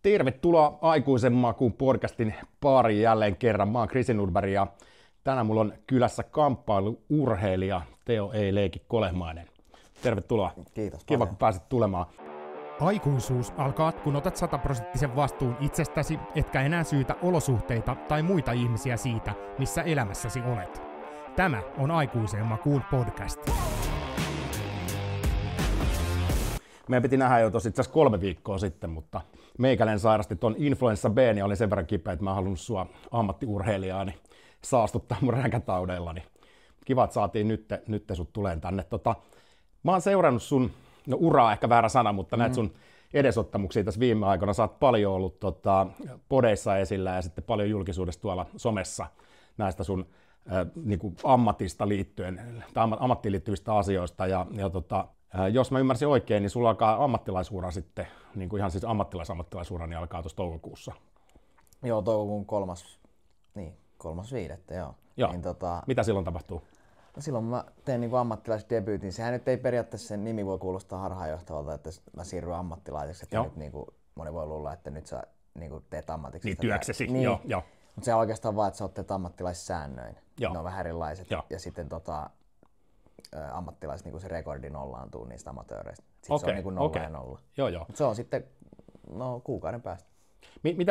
Tervetuloa Aikuisen makuun podcastin pariin jälleen kerran. Mä oon Kristi Nordberg ja tänään mulla on kylässä kamppailuurheilija Teo Ei Leiki Kolehmainen. Tervetuloa. Kiitos Kiva, paljon. kun pääsit tulemaan. Aikuisuus alkaa, kun otat 100% vastuun itsestäsi, etkä enää syytä olosuhteita tai muita ihmisiä siitä, missä elämässäsi olet. Tämä on Aikuisen makuun podcast. Meidän piti nähdä jo itse asiassa 3 viikkoa sitten, mutta meikäläinen sairasti tuon influenssa B, niin olin sen verran kipeä, että mä en halunnut sua ammattiurheilijaani saastuttaa mun räkätaudeilla. Niin kiva, että saatiin nyt sut tuleen tänne. Mä oon seurannut sun, uraa ehkä väärä sana, mutta näitä sun edesottamuksia tässä viime aikoina. Sä oot paljon ollut podeissa esillä ja sitten paljon julkisuudessa tuolla somessa näistä sun niin ammatista liittyen, tai ammattiin liittyvistä asioista. Jos mä ymmärsin oikein, niin sulla alkaa ammattilaisura sitten, niin kuin ihan siis ammattilaisura, niin alkaa tuossa toukokuussa. Joo, toukokuun 3.5. Joo. Niin, Mitä silloin tapahtuu? no silloin mä teen niin ammattilaisdebyytin. Sehän nyt ei periaatteessa, sen nimi voi kuulostaa harhaanjohtavalta, että mä siirryn ammattilaiseksi. Että nyt niin kuin, moni voi luulla, että nyt sä niin kuin teet ammatiksi. Niin työksesi, niin. joo. Mutta se on oikeastaan vaan, että sä teet ammattilaissäännöin. Joo. Ne on vähän erilaiset. Joo. Ja sitten ammattilaiset, niin se rekordi nollaantuu niistä amatööreistä. Sitten se on niin kuin 0 ja 0. Joo. Mut se on sitten kuukauden päästä.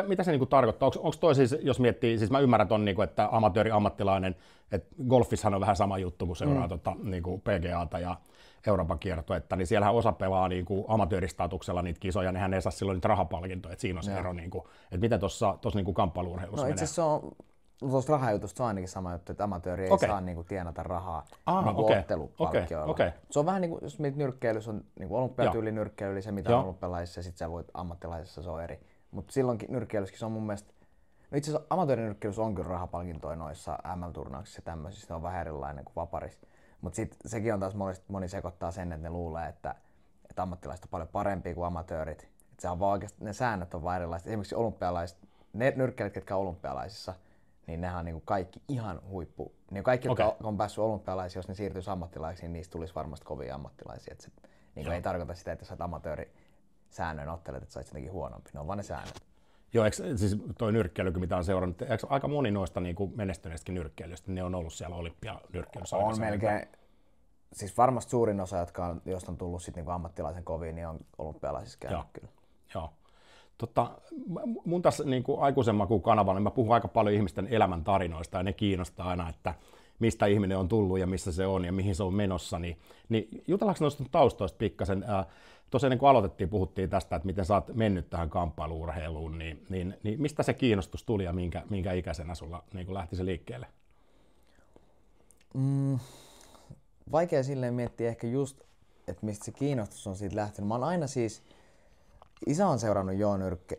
Mitä se niinku tarkoittaa? Onko toi siis, jos miettii, siis mä ymmärrän ton, niinku, että amatööri, ammattilainen, että golfissahan on vähän sama juttu, kun seuraa niinku PGAta ja Euroopan kiertuetta, niin siellähän osa pelaa niinku amatööristatuksella niitä kisoja, nehän ei saa silloin niitä rahapalkintoja, että siinä on se ero. Niinku, että miten tuossa niinku kamppailu-urheilussa menee? Itse asiassa tuosta rahajutusta on ainakin sama juttu, että amatööri ei saa niinku tienata rahaa ottelupalkkioilla. Se on vähän niin kuin, jos meitä nyrkkeilyssä on niin olympiatyylinyrkkeily, eli se mitä on olympialaisissa, ja sitten sä voit ammattilaisissa, se on eri. Mutta silloinkin nyrkkeilyssäkin se on mun mielestä, no itse asiassa amatöörinyrkkeilyssä on kyllä rahapalkintoja noissa MM-turnauksissa ja tämmöisissä, ne on vähän erilainen kuin vaparis. Mutta sitten sekin on taas moni sekoittaa sen, että ne luulee, että ammattilaiset on paljon parempia kuin amatöörit. Et se on vaan oikeasti, ne säännöt on vaan erilaiset. Esimerkiksi olympialaiset, ne nyrkkeilijät, ketkä on olympialaisissa, niin nehän on niinku kaikki ihan huippu. Niin kaikki, jotka on päässyt olympialaisiin, jos ne siirtyisi ammattilaisiin, niin niistä tulisi varmasti kovia ammattilaisia. Et se niinku ei tarkoita sitä, että jos olet amatööri säännöin ottelet, että sä olet jotenkin huonompi. Ne on vaan ne säännöt. Joo, siis toi nyrkkeily, mitä on seurannut, eikö aika moni noista niin menestyneistäkin nyrkkeilystä, ne on ollut siellä olympianyrkkeilyssä? On melkein. Siis varmasti suurin osa, josta on tullut sit niinku ammattilaisen koviin, niin on olympialaisissa käynyt kyllä. Joo. Mun tässä niin aikuisen makuun kanavalla, niin mä puhun aika paljon ihmisten elämäntarinoista ja ne kiinnostaa aina, että mistä ihminen on tullut ja missä se on ja mihin se on menossa. Niin jutellaanko noista taustoista pikkasen? Tosiaan niin kun aloitettiin, puhuttiin tästä, että miten sä oot mennyt tähän kamppailu-urheiluun, niin mistä se kiinnostus tuli ja minkä ikäisenä sulla niin lähti se liikkeelle? Vaikea silleen miettiä ehkä just, että mistä se kiinnostus on siitä lähtenyt. Mä oon aina siis, isä on seurannut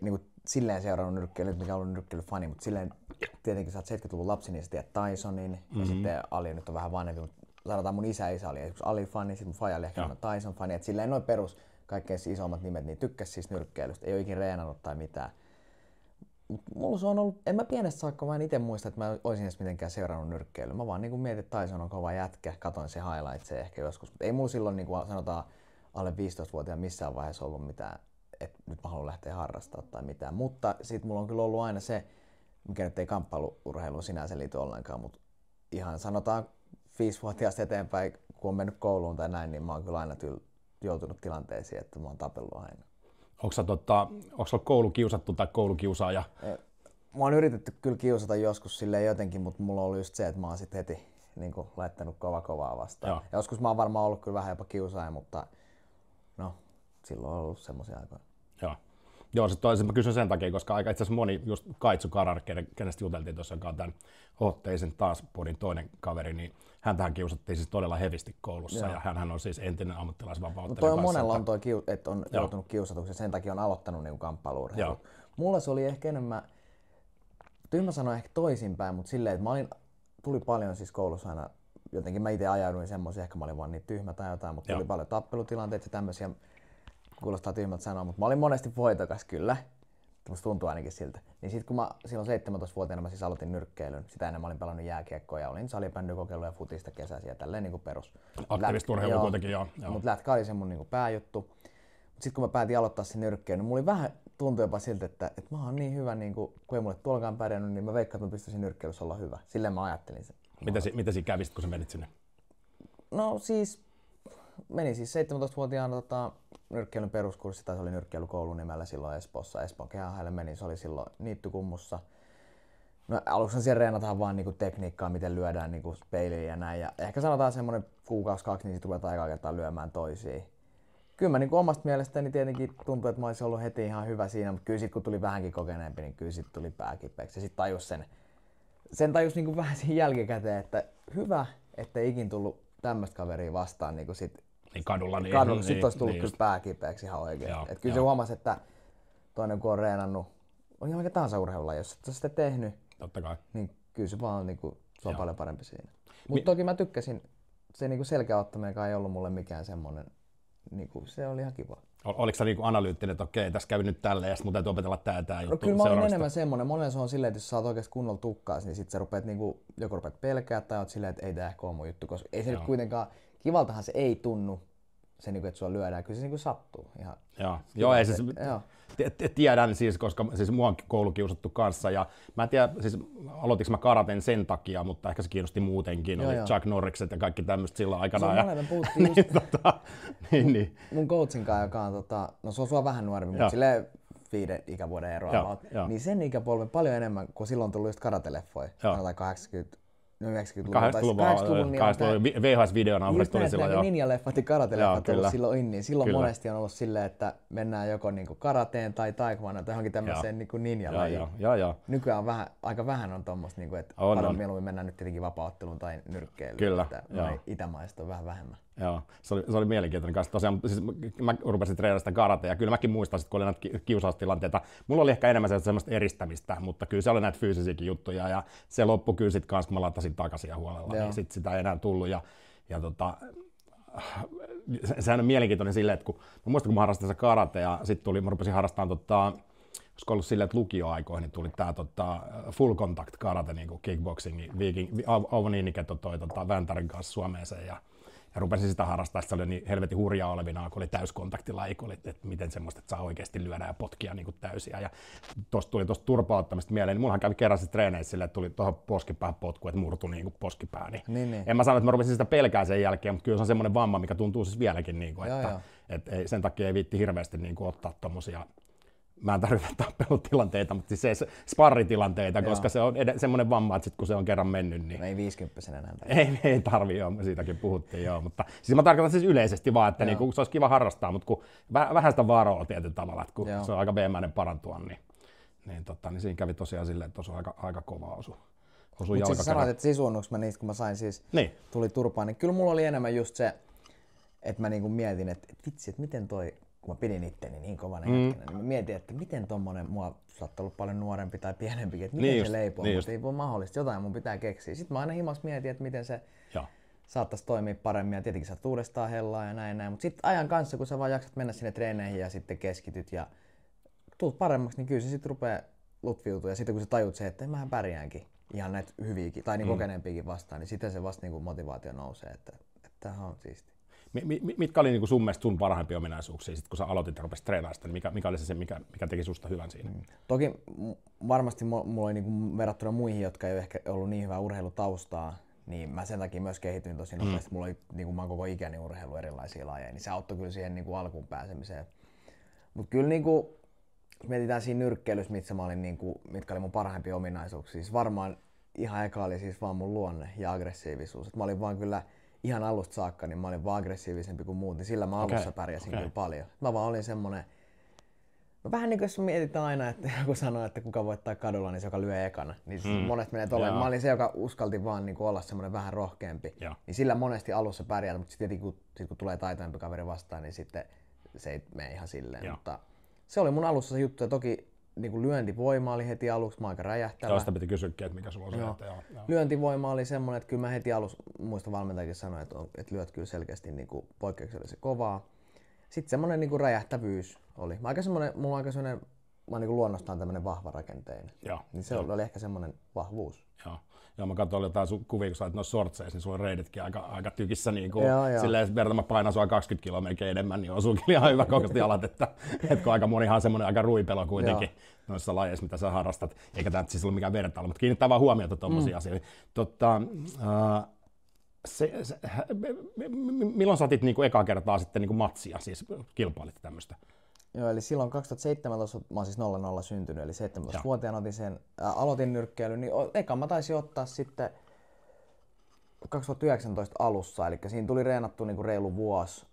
niin silleen seurannut nyrkkeilyä, mikä on ollut nyrkkeilyfani, mutta silleen tietenkin sä oot 70-luvun lapsi, niin sä tiedät Tysonin, ja sitten Ali nyt on vähän vanhempi, mutta sanotaan mun isä oli esimerkiksi Ali-fani, sitten mun faija oli ehkä Tyson-fani, että silleen noin perus kaikkein isommat nimet, niin tykkäs siis nyrkkeilystä, ei ole ikinä reenannut tai mitään. Mulla se on ollut, en mä pienestä saakka, mä en itse muista, että mä olisin edes mitenkään seurannut nyrkkeilyä. Mä vaan niin mietin, että Tyson on kova jätkä, katoin se highlightsia ehkä joskus, mutta ei mulla silloin niin kuin sanotaan alle 15-vuotiaan missään vaiheessa ollut mitään, että nyt mä haluan lähteä harrastamaan tai mitään. Mutta sit mulla on kyllä ollut aina se, mikä nyt ei kamppailu-urheiluun sinänsä liity ollenkaan, mutta ihan sanotaan 5-vuotiaasta eteenpäin, kun on mennyt kouluun tai näin, niin mä oon kyllä aina joutunut tilanteisiin, että mä oon tapellut aina. Onko sulla koulukiusattu tai koulukiusaaja? Mä oon yritetty kyllä kiusata joskus silleen jotenkin, mutta mulla on ollut just se, että mä oon sit heti niin kuin, laittanut kovaa vastaan. Ja joskus mä oon varmaan ollut kyllä vähän jopa kiusaaja, mutta no, silloin on ollut semmoisia aikoja. Joo, sitten mä kysyn sen takia, koska aika itse asiassa moni, just Kaitsu Karar, kenestä juteltiin tuossa, joka on tämän Otteisen taas podin toinen kaveri, niin häntähän kiusattiin siis todella hevisti koulussa, ja hänhän on siis entinen ammattilaisvapauttelija. No toi on monella on toi, että on joutunut kiusatuksi, ja sen takia on aloittanut niin kamppailu-urheilu. Mulla se oli ehkä enemmän, tyhmä sanoa ehkä toisinpäin, mutta silleen, että tuli paljon siis koulussa aina, jotenkin mä itse ajauduin semmoisia, ehkä mä olin vaan niin tyhmä tai jotain, mutta tuli paljon tappelutilanteita ja tämmöisiä. Kuulostaa tyhmältä sanoa, mutta mä olin monesti voitokas kyllä. Musta tuntuu ainakin siltä. Niin sit kun mä silloin 17-vuotiaana mä siis aloitin nyrkkeilyn, sitä ennen mä olin pelannut jääkiekkoa ja olin salibändykokeiluja ja futista kesäisiä tälleen niinku perus. Aktiivista urheilua kuitenkin, joo. Mut lätkä oli se mun niinku pääjuttu. Mut sit kun mä päätin aloittaa sen nyrkkeilyn, mulla oli vähän tuntui jopa siltä, että mä oon niin hyvä, niin kun ei mulle tuollakaan pärjännyt, niin mä veikkaan, että mä pystyisin nyrkkeilyssä olla hyvä. Silleen mä ajattelin sen. Mitä siinä kävisit, kun sä menit sinne? No siis, menin siis 17-vuotiaana nyrkkeilyn peruskurssi, tai se oli nyrkkeilykoulu nimellä silloin Espoossa. Espoon kehähäille menin, se oli silloin Niittykummussa. No aluksi siellä reenataan vaan niinku tekniikkaa, miten lyödään niinku peiliin ja näin. Ja ehkä sanotaan semmoinen kuukausi, 2, niin sit ruvetaan aikaa kertaa lyömään toisiin. Kyllä mä niinku omasta mielestäni tietenkin tuntui, että mä olisin ollut heti ihan hyvä siinä, mutta kyllä sit kun tuli vähänkin kokeneempi, niin kyllä sit tuli pää kipeäksi. Ja sit tajus sen tajus niinku vähän siinä jälkikäteen, että hyvä, ettei ikin tullut tämmöistä kaveria vastaan niinku sit Niin kadulla. Sit olisi tullut kyllä pää kipeäksi ihan oikein. Et kyllä se huomasi, että toinen kun on reenannut, on ihan mikä tahansa urheilulla, jos et ole sitä tehnyt, totta kai. niin kyllä se vaan niinku, se on paljon parempi siinä. Mutta toki mä tykkäsin, se niinku selkäottaminen ei ollut mulle mikään semmonen, niinku, se oli ihan kiva. Oliko sä niinku analyyttinen, että okei, tässä kävi nyt tälleen ja sitten mun täytyy opetella tää juttu? No kyllä mä olin enemmän semmonen, monella se on silleen, että jos sä oot oikeesti kunnolla tukkaas, niin sit sä rupeat niinku, joko rupeat pelkää tai oot silleen, että ei tää ehkä oo mun juttu, koska ei se nyt kuitenkaan, kivaltahan se ei tunnu, se niinku, että sua lyödään, kyllä se niinku sattuu ihan. Joo, ei siis, tiedän siis, koska siis mua on koulukiusattu kanssa ja mä en tiedä, siis aloitinko mä karaten sen takia, mutta ehkä se kiinnosti muutenkin, oli Chuck Norrikset ja kaikki tämmöistä silloin aikanaan. Se on molemmin puhuttiin just niin. mun coachin kanssa, joka on, no se on sua vähän nuorempi, mutta silleen 5 ikävuoden eroa, niin sen ikäpolven paljon enemmän, kun silloin on tullut just karateleffoja, sanotaan 80-luvun, niin VHS-videonauhurit tuli silloin jo. Ninja-leffat ja karate-leffat ollut silloin inni. Silloin monesti on ollut silleen, että mennään joko niinku karateen tai taekwondoon tai johonkin tämmöiseen niinku ninja-lajiin. Nykyään on aika vähän on tommoista, niinku, että paljon mieluummin mennään nyt tietenkin vapaa-otteluun tai nyrkkeilyyn. Kyllä. Itämaista on vähän vähemmän. Joo, se oli mielenkiintoinen kanssa. Tosiaan, siis mä rupesin treenaamaan sitä karatea ja kyllä mäkin muistan, kun oli näitä kiusaustilanteita. Mulla oli ehkä enemmän semmoista eristämistä, mutta kyllä se oli näitä fyysisiäkin juttuja ja se loppui kyllä sitten kanssa, kun mä latasin takaisin ja huolella, niin sit sitä ei enää tullut. Sehän on mielenkiintoinen silleen, että mä muistan, kun mä harrastin sitä karatea, sitten mä rupesin harrastamaan olisiko ollut silleen, että lukioaikoihin niin tuli tää full contact karate, niin kuin kickboxing, Auvo Niinikö Väntärin kanssa Suomeeseen ja rupesin sitä harrastaa, että se oli niin helvetin hurjaa olevinaan, kun oli täyskontaktilaji, että miten semmoista, että saa oikeasti lyödä ja potkia niin kuin täysiä. Ja tuli tuosta turpauttamista mieleen, niin mullahan kävi kerran sitten treeneissä silleen, että tuli tuohon poskipään potku, että murtui niin kuin poskipää. Niin. En mä sano, että mä rupesin sitä pelkää sen jälkeen, mutta kyllä se on semmoinen vamma, mikä tuntuu siis vieläkin, niin kuin, että sen takia ei viitti hirveästi niin kuin ottaa tommosia. Mä en tarvitse tappelutilanteita, mutta siis sparritilanteita, koska se on semmoinen vamma, että sit kun se on kerran mennyt, niin... No ei 50-vuotiaana enää. Ei tarvii, siitäkin puhuttiin, mutta siis mä tarkoitan siis yleisesti vaan, että niinku, se olisi kiva harrastaa, mutta kun vähän sitä varoa tietyllä tavalla, että kun se on aika veemäinen parantua, niin siinä kävi tosiaan silleen, että tuossa on aika kova osu jalkakerran. Mutta siis sanoit, että sisuunnuks mä niistä, kun mä sain siis, tuli turpaan, niin kyllä mulla oli enemmän just se, että mä niinku mietin, että vitsi, että miten toi, kun mä pidin itteni niin kovana jätkänä, niin mä mietin, että miten tommonen, mua saattaa olla paljon nuorempi tai pienempikin, että miten se leipoo, mutta ei voi mahdollista, jotain mun pitää keksiä. Sitten mä aina himas mietin, että miten se saattaisi toimia paremmin ja tietenkin saat uudestaan hellaa ja näin. Mutta sitten ajan kanssa, kun sä vaan jaksat mennä sinne treeneihin ja sitten keskityt ja tulet paremmaksi, niin kyllä se sitten rupeaa lutviutua ja sitten kun sä tajut se, että mähän pärjäänkin ihan näitä hyviäkin tai niin kokeneempiakin vastaan, niin sitten se vasta niin motivaatio nousee, että tämähän on siisti. Mitkä oli sun mielestä sun parhaimpia ominaisuuksia, sit kun sä aloitit ja rupesit treenaamaan sitä, niin mikä oli se, mikä teki susta hyvän siinä? Toki varmasti mulla oli niinku verrattuna muihin, jotka ei ole ehkä ollut niin hyvää urheilutaustaa, niin mä sen takia myös kehityin tosi nopeasti. Mulla oli, niinku, mä oon koko ikäni urheilu erilaisia lajeja, niin se auttoi kyllä siihen niinku alkuun pääsemiseen. Mut kyllä niinku, mietitään siinä nyrkkeilyssä, mitkä oli mun parhaimpia ominaisuuksia. Siis varmaan ihan eka oli siis vaan mun luonne ja aggressiivisuus. Et mä olin vaan kyllä ihan alusta saakka, niin mä olin vaan aggressiivisempi kuin muut, niin sillä mä alussa pärjäsin kyllä paljon. Mä vaan olin semmonen, vähän niin kuin jos mietitään aina, että joku sanoo, että kuka voittaa kadulla, niin se joka lyö ekana. Niin monesti menee tolleen. Mä olin se, joka uskalti vaan niin olla semmonen vähän rohkeampi. Niin sillä monesti alussa pärjää, mutta sitten kun tulee taitoimpi kaveri vastaan, niin sitten se ei mene ihan silleen. Mutta se oli mun alussa se juttu, ja toki niin lyöntivoima oli heti aluksi, mä aika räjähtävä. Joo, sitä piti kysyäkin, että mikä sulla on se. Lyöntivoima oli semmoinen, että kyllä mä heti alussa, muista valmentajakin sanoi, että lyöt kyllä selkeästi niin kuin poikkeuksellisen kovaa. Sitten semmoinen niin kuin räjähtävyys oli. Mä oon niin luonnostaan tämmöinen vahva rakenteinen. Niin se oli ehkä semmoinen vahvuus. Joo. Joo, mä katsoin jotain sun kuvia, kun sä olet noissa shortseissa, niin sulla on reiditkin aika tykissä. Niin kuin, Joo. silleen, verran mä painan sua 20 kiloa melkein enemmän, niin on sunkin ihan hyvä kokoiset jalat. Että kun aika monihan on semmoinen aika ruipelo kuitenkin noissa lajeissa, mitä sä harrastat. Eikä tämä siis ollut mikään vertailu, mutta kiinnittää vaan huomiota tuommoisiin asioihin. Milloin sä otit niin ekaa kertaa sitten niin matsia, siis kilpailit tämmöistä? Joo, eli silloin 2017, mä oon siis 00 syntynyt, eli 17-vuotiaana otin sen, aloitin nyrkkeilyn, niin eka mä taisin ottaa sitten 2019 alussa, eli siinä tuli reenattu niin kuin reilu vuosi.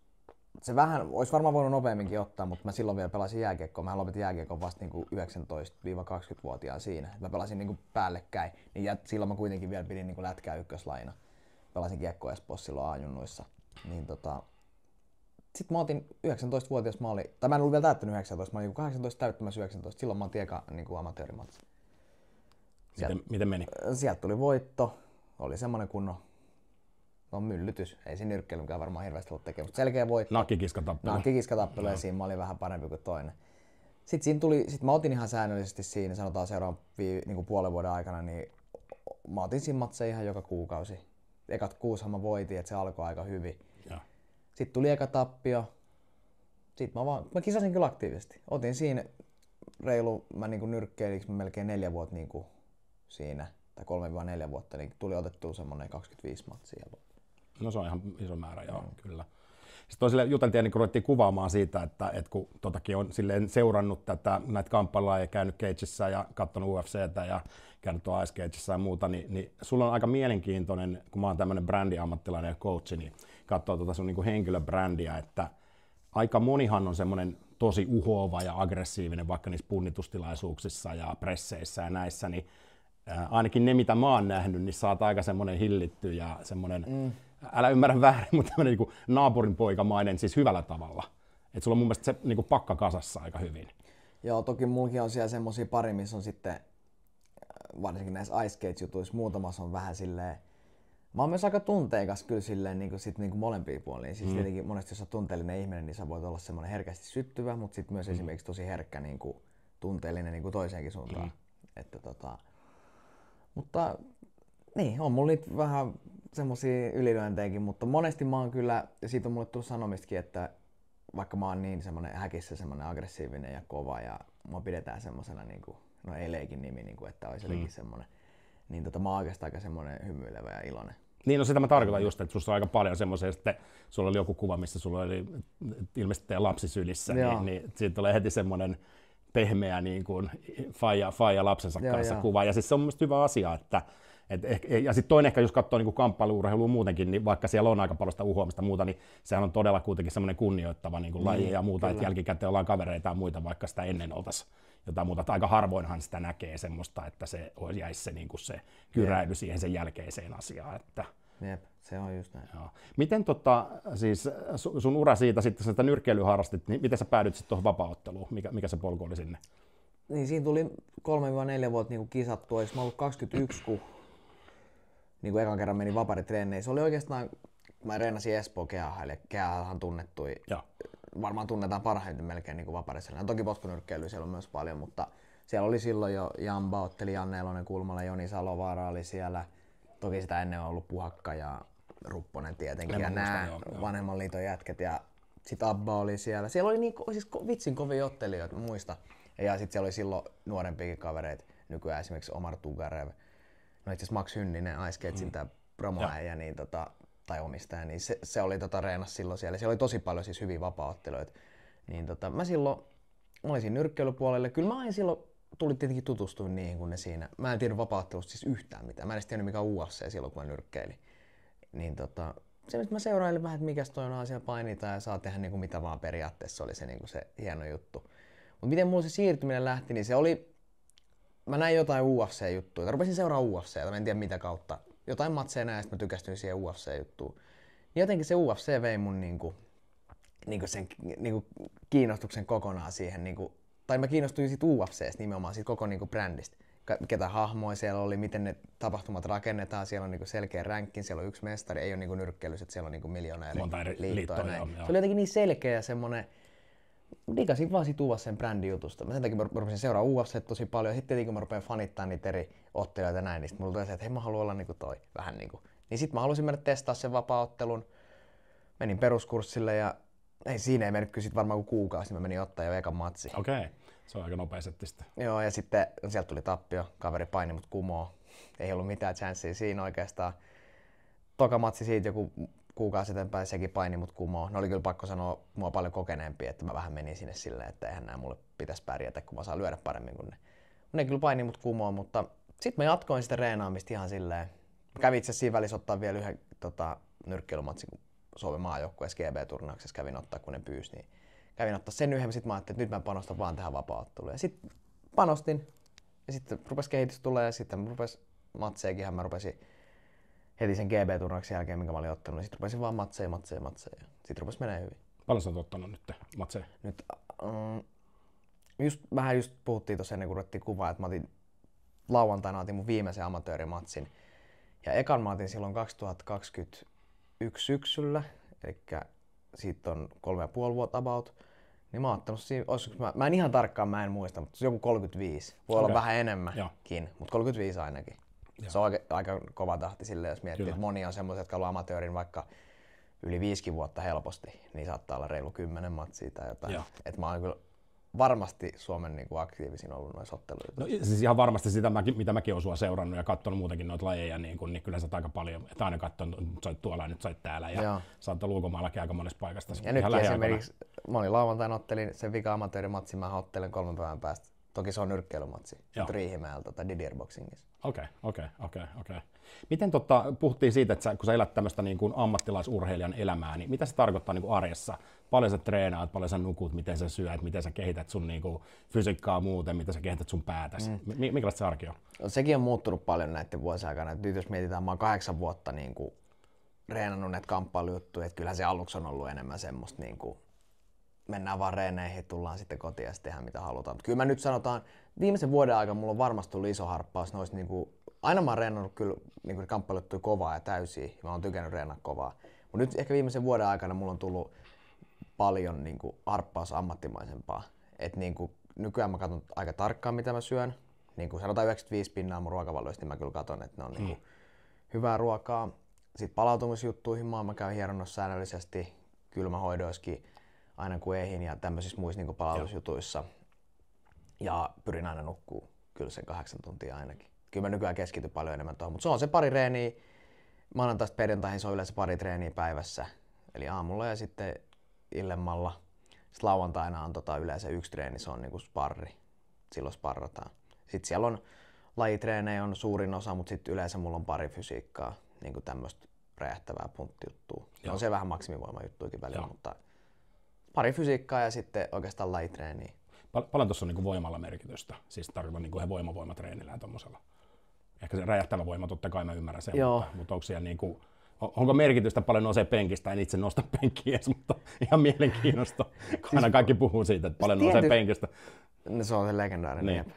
Se vähän, olisi varmaan voinut nopeamminkin ottaa, mutta mä silloin vielä pelasin jääkiekkoa. Mä lopetin jääkiekon vasta niin kuin 19-20-vuotiaan siinä. Mä pelasin niin kuin päällekkäin, niin silloin mä kuitenkin vielä pidin niin kuin lätkää ykköslaina. Pelasin kiekkoa Espoossa silloin A-junnuissa. Niin sitten mä otin 19-vuotias, mä en ollut vielä täyttänyt 19, mä olin 18 täyttämässä 19, silloin mä otin eka niin amatöörimatsi. Miten meni? Sieltä tuli voitto, oli semmonen kunnon myllytys, ei siinä nyrkkeilynkään varmaan hirveästi ollut tekemään, mutta selkeä voitto. Nakkikiskatappelu ja siinä mä olin vähän parempi kuin toinen. Sitten mä otin ihan säännöllisesti siinä, sanotaan seuraavan niin puolen vuoden aikana, niin mä otin siinä matseja ihan joka kuukausi. Ekat 6 mä voitin, että se alkoi aika hyvin. Ja. Sitten tuli eka tappio. Sitten mä kisasin kyllä aktiivisesti. Otin siinä mä niin nyrkkeilin melkein 4 vuotta niin siinä, tai 3-4 vuotta, niin tuli otettua semmoinen 25 matsia. No se on ihan iso määrä, joo, kyllä. Sitten toisille juteltiin, niin kun ruvettiin kuvaamaan siitä, että kun on silleen seurannut näitä kamppailuja ja käynyt Cagessa ja katsonut UFCtä ja käynyt tuolla Ice Cagessa ja muuta, niin sulla on aika mielenkiintoinen, kun mä oon tämmöinen brändiammattilainen ja coachi, niin katsoo sun niin henkilöbrändiä, että aika monihan on semmoinen tosi uhoava ja aggressiivinen vaikka niissä punnitustilaisuuksissa ja presseissä ja näissä, niin ainakin ne, mitä mä oon nähnyt, niin sä oot aika semmoinen hillitty ja semmoinen, älä ymmärrä väärin, mutta tämmöinen niin naapurinpoikamainen siis hyvällä tavalla. Et sulla on mun mielestä se niin pakka kasassa aika hyvin. Joo, toki mullakin on siellä semmosia pari, missä on sitten, varsinkin näissä Ice Cage-jutuissa, muutamassa on vähän silleen, mä oon myös aika tunteikas kyllä silleen niin molempia puolia. Siis tietenkin monesti jos sä tunteellinen ihminen, niin sä voit olla semmoinen herkästi syttyvä, mutta sitten myös esimerkiksi tosi herkkä niin kuin tunteellinen niin kuin toiseenkin suuntaan. Että mutta niin, on mulla niitä vähän semmosia ylilyöntejäkin, mutta monesti mä oon kyllä, ja siitä on mulle tullut sanomistakin, että vaikka mä oon niin semmonen häkissä semmonen aggressiivinen ja kova ja mua pidetään semmosena niinku, no ei leikin nimi, niinku, että olisi jotenkin semmonen, niin mä oon oikeastaan aika semmonen hymyilevä ja iloinen. Niin, no sitä mä tarkoitan just, että sussa on aika paljon semmoisia, että sulla oli joku kuva, missä sulla oli ilmeisesti teidän lapsi sylissä, niin siitä tulee heti semmonen pehmeä niin kuin faija lapsensa kanssa kuva. Ja siis se on mun mielestä hyvä asia, että ja sitten toinen ehkä, jos katsoo niin kamppailu-urheilua muutenkin, niin vaikka siellä on aika paljon sitä uhoamista muuta, niin sehän on todella kuitenkin semmoinen kunnioittava niin laji ja muuta, että jälkikäteen ollaan kavereita ja muita, vaikka sitä ennen oltaisiin jotain muuta. Aika harvoinhan sitä näkee semmoista, että se jäisi se, niin kuin se kyräily siihen sen jälkeiseen asiaan. Että Jep, se on just näin. Joo. Miten siis sun ura siitä sitten, sitä nyrkkeilyä harrastit, niin miten sä päädyit sitten tuohon vapaaotteluun? Mikä se polku oli sinne? Niin siinä tuli 3-4 vuotta niin kisattua. Mä ollut 21, kun niin ekan kerran meni vaparitreeneihin. Se oli oikeastaan, mä reenasin Espoon kehähaille. Kehähän tunnettui. Ja. Varmaan tunnetaan parhaiten melkein niin vaparissa. Toki potkunyrkkeilyä siellä on myös paljon, mutta siellä oli silloin jo Jamba otteli, Janne Elonen Kulmala, Joni Salovaara oli siellä. Toki sitä ennen on ollut Puhakka ja Rupponen tietenkin ja nämä vanhemman liiton jätket ja sit Abba oli siellä. Siellä oli siis vitsin kovia ottelijoita, muista. Ja sit siellä oli silloin nuorempiakin kavereita, nykyään esimerkiksi Omar Tugarev. No itse asiassa Max Hynninen, Ice Cagein tää promoäijä, niin tai omistaja, niin se oli reenas silloin siellä. Siellä oli tosi paljon siis hyviä vapaa-ottelijoita. Niin mä olin siinä nyrkkeilypuolelle. Kyllä mä aina silloin tuli tietenkin tutustua niihin, kun ne siinä. Mä en tiedä vapaa-ottelusta siis yhtään mitään. Mä en edes tiennyt mikä on UFC silloin, kun mä nyrkkeilin. Niin se, mistä mä seurailin vähän, että mikäs toi on Aasia painita ja saa tehdä niinku mitä vaan periaatteessa, oli se, niinku se hieno juttu. Mut miten mulla se siirtyminen lähti, niin se oli, mä näin jotain UFC-juttuja, rupesin seuraamaan UFCtä, mä en tiedä mitä kautta. Jotain matseja näin, ja sit mä tykästyin siihen UFC-juttuun. Niin jotenkin se UFC vei mun sen kiinnostuksen kokonaan siihen, tai mä kiinnostuin siitä UFCstä nimenomaan, siitä koko brändistä. Ketä hahmoja siellä oli, miten ne tapahtumat rakennetaan, siellä on selkeä ränkki, siellä on yksi mestari, ei ole nyrkkeilys, että siellä on miljonääri liitto ja näin. Se oli jotenkin niin selkeä ja semmonen, Digasin vaan sit sen brändin jutusta. Mä sen takia mä rupesin seuraamaan UFC tosi paljon. Sitten tietenkin kun mä rupean fanittaa niitä eri ottelijoita ja näin, niin sit mulla tuli se, että hei mä haluan olla niinku toi. Vähän niinku. Niin sit mä halusin mennä testaa sen vapaa-ottelun. Menin peruskurssille ja siinä ei mennyt kyllä sit varmaan kuin kuukausi, niin mä menin ottaa jo ekan matsi. Okei. Se on aika nopea setti sitten. Joo, ja sitten sieltä tuli tappio. Kaveri paini mut kumoo. Ei ollut mitään chanssiä siinä oikeastaan. Toka matsi siitä joku kuukausi eteenpäin, sekin paini mut kumoo. Ne oli kyllä pakko sanoa mua paljon kokeneempi, että mä vähän menin sinne silleen, että eihän nää mulle pitäisi pärjätä, kun mä saan lyödä paremmin kuin ne. Ne kyllä paini mut kumoo, mutta sit mä jatkoin sitä reenaamista ihan silleen. Mä kävin itse siinä välissä ottaa vielä yhden nyrkkeilymatsin, kun Suomen maajoukkueessa GB-turnauksessa kävin ottaa, kun ne pyysi. Niin kävin ottaa sen yhden, sit mä ajattelin, että nyt mä panostan vaan tähän vapaa-otteluun. Ja sit panostin, ja sitten rupesi kehitys tulee, ja sitten mä matseikinhan mä rupesin heti sen GB-turnauksen jälkeen, minkä mä olin ottanut, niin sitten rupesin vaan matseja. Ja sitten rupesi menee hyvin. Paljon sä oot ottanut nyt matseja? Nyt vähän puhuttiin tuossa ennen kuin ruvettiin kuvaa, että mä lauantaina otin mun viimeisen amatöörimatsin. Ja ekan mä otin silloin 2021 syksyllä, eli siitä on 3,5 vuotta about. Niin mä oon ottanut siinä, mä en ihan tarkkaan, mä en muista, mutta joku 35. Voi olla vähän enemmänkin, mutta 35 ainakin. Joo. Se on aika kova tahti silleen, jos miettii, että moni on semmoisia, jotka on ollut amatöörin vaikka yli 5 vuotta helposti, niin saattaa olla reilu 10 matsia tai jotain. Et mä oon kyllä varmasti Suomen niin kuin aktiivisin ollut noissa otteluissa. No siis ihan varmasti sitä, mitä mäkin olen sua seurannut ja katsonut muutenkin noita lajeja, niin kyllä sä oot aika paljon, että aina katsonut, nyt sä oot tuolla ja nyt sä oot täällä ja sä oot ulkomaillakin aika monessa paikassa. Ja nyt esimerkiksi, mä olin lauantaina ottelin sen vika amatöörimatsin, mä ottelen 3 päivän päästä. Toki se on nyrkkeilymatsi, Riihimäeltä tai Didier Boxingissa. Okei. Miten puhuttiin siitä, että kun sä elät tämmöistä niin kuin ammattilaisurheilijan elämää, niin mitä se tarkoittaa niin kuin arjessa? Paljon sä treenaat, paljon sä nukut, miten sä syöt, miten sä kehität sun niin kuin fysiikkaa muuten, miten sä kehität sun päätäsi? Minkälaista se arki on? No, sekin on muuttunut paljon näiden vuosien aikana. Nyt jos mietitään, mä oon 8 vuotta niin kuin reenannut näitä kamppailujuttuja, että kyllähän se aluksi on ollut enemmän semmoista niin kuin mennään vaan reeneihin, tullaan sitten kotiin ja sitten tehdään mitä halutaan. Mutta kyllä mä nyt sanotaan, viimeisen vuoden aikana mulla on varmasti tullut iso harppaus noista niinku, aina mä oon reenannut kyllä niinku kamppailuttuja kovaa ja täysiä, ja mä oon tykännyt reenaa kovaa. Mutta nyt ehkä viimeisen vuoden aikana mulla on tullut paljon niinku harppaus ammattimaisempaa. Et niinku, nykyään mä katson aika tarkkaan mitä mä syön. Niinku sanotaan 95% mun ruokavalioista, niin mä kyllä katson, että ne on niinku hyvää ruokaa. Sitten palautumisjuttuihin mä käyn hieronnossa säännöllisesti, kylmähoidoissakin aina kun eihin ja tämmöisissä muissa niin palautusjutuissa. Ja pyrin aina nukkuu kyllä sen 8 tuntia ainakin. Kyllä mä nykyään keskityn paljon enemmän tuohon, mutta se on se pari treeniä. Maanantaista perjantaihin se on yleensä pari treeniä päivässä. Eli aamulla ja sitten illemmalla. Sitten lauantaina on yleensä 1 treeni, se on niinku sparri. Silloin sparrataan. Sitten siellä on lajitreenejä on suurin osa, mutta sitten yleensä mulla on pari fysiikkaa, niinku tämmöistä räjähtävää punttijuttua. On se vähän maksimivoimajuttuikin välillä, mutta pari fysiikkaa ja sitten oikeastaan lajitreeniä. Paljon tuossa on niin voimalla merkitystä, siis tarkoitan niin voimavoimatreenillä ja tommosella. Ehkä se räjähtävä voima, totta kai mä ymmärrän sen, mutta onko siellä niin kuin, onko merkitystä paljon nousee penkistä? En itse nosta penkkiä edes, mutta ihan mielenkiinnosta, kun aina kaikki puhuu siitä, että paljon nousee penkistä. No, se on se legendaarinen.